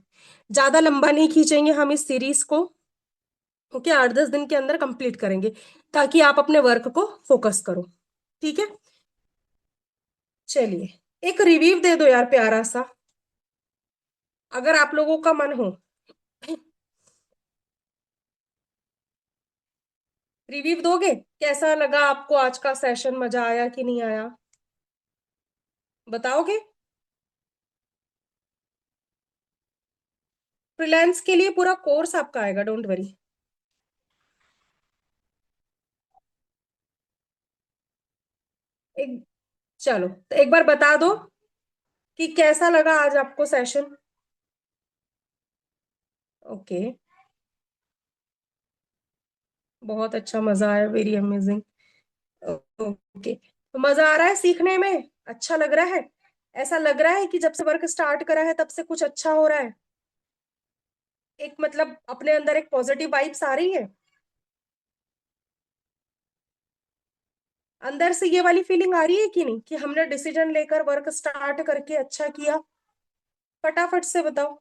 ज्यादा लंबा नहीं खींचेंगे हम इस सीरीज को, ओके, 8-10 दिन के अंदर कंप्लीट करेंगे, ताकि आप अपने वर्क को फोकस करो, ठीक है। चलिए, एक रिव्यू दे दो यार प्यारा सा, अगर आप लोगों का मन हो। रिव्यू दोगे? कैसा लगा आपको आज का सेशन, मजा आया कि नहीं आया, बताओगे? फ्रीलांस के लिए पूरा कोर्स आपका आएगा, डोंट वरी। एक, चलो तो एक बार बता दो कि कैसा लगा आज आपको सेशन। ओके, बहुत अच्छा, मजा आया, वेरी अमेजिंग। ओके, तो मजा आ रहा है सीखने में, अच्छा लग रहा है, ऐसा लग रहा है कि जब से वर्क स्टार्ट करा है तब से कुछ अच्छा हो रहा है, एक मतलब अपने अंदर एक पॉजिटिव वाइब्स आ रही है, अंदर से ये वाली फीलिंग आ रही है कि नहीं कि हमने डिसीजन लेकर वर्क स्टार्ट करके अच्छा किया? फटाफट से बताओ।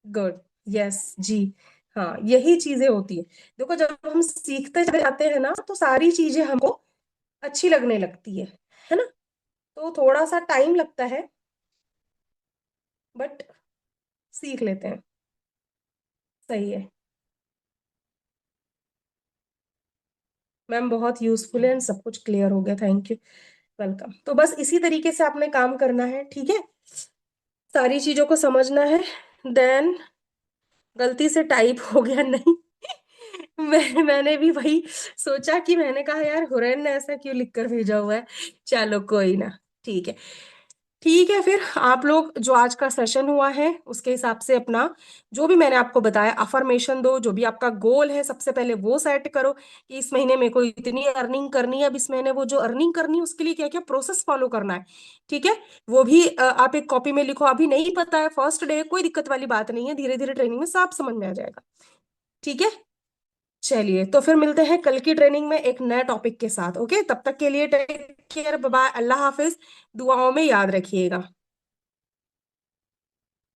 गुड, यस जी। हाँ, यही चीजें होती है। देखो, जब हम सीखते चले जाते हैं ना तो सारी चीजें हमको अच्छी लगने लगती है ना। तो थोड़ा सा टाइम लगता है, बट सीख लेते हैं। सही है मैम, बहुत यूजफुल है and सब कुछ क्लियर हो गया, थैंक यू, वेलकम। तो बस इसी तरीके से आपने काम करना है, ठीक है, सारी चीजों को समझना है। देन गलती से टाइप हो गया नहीं, मैंने भी वही सोचा कि मैंने कहा यार हुरैन ने ऐसा क्यों लिख कर भेजा हुआ है। चलो कोई ना, ठीक है। ठीक है, फिर आप लोग जो आज का सेशन हुआ है उसके हिसाब से अपना जो भी मैंने आपको बताया अफर्मेशन दो, जो भी आपका गोल है सबसे पहले वो सेट करो कि इस महीने मेरे को इतनी अर्निंग करनी है। अब इस महीने वो जो अर्निंग करनी है उसके लिए क्या क्या प्रोसेस फॉलो करना है, ठीक है, वो भी आप एक कॉपी में लिखो। अभी नहीं पता है, फर्स्ट डे, कोई दिक्कत वाली बात नहीं है, धीरे धीरे ट्रेनिंग में सब समझ में आ जाएगा, ठीक है। चलिए, तो फिर मिलते हैं कल की ट्रेनिंग में एक नए टॉपिक के साथ, ओके। तब तक के लिए टेक केयर, बाय, अल्लाह हाफिज, दुआओं में याद रखिएगा।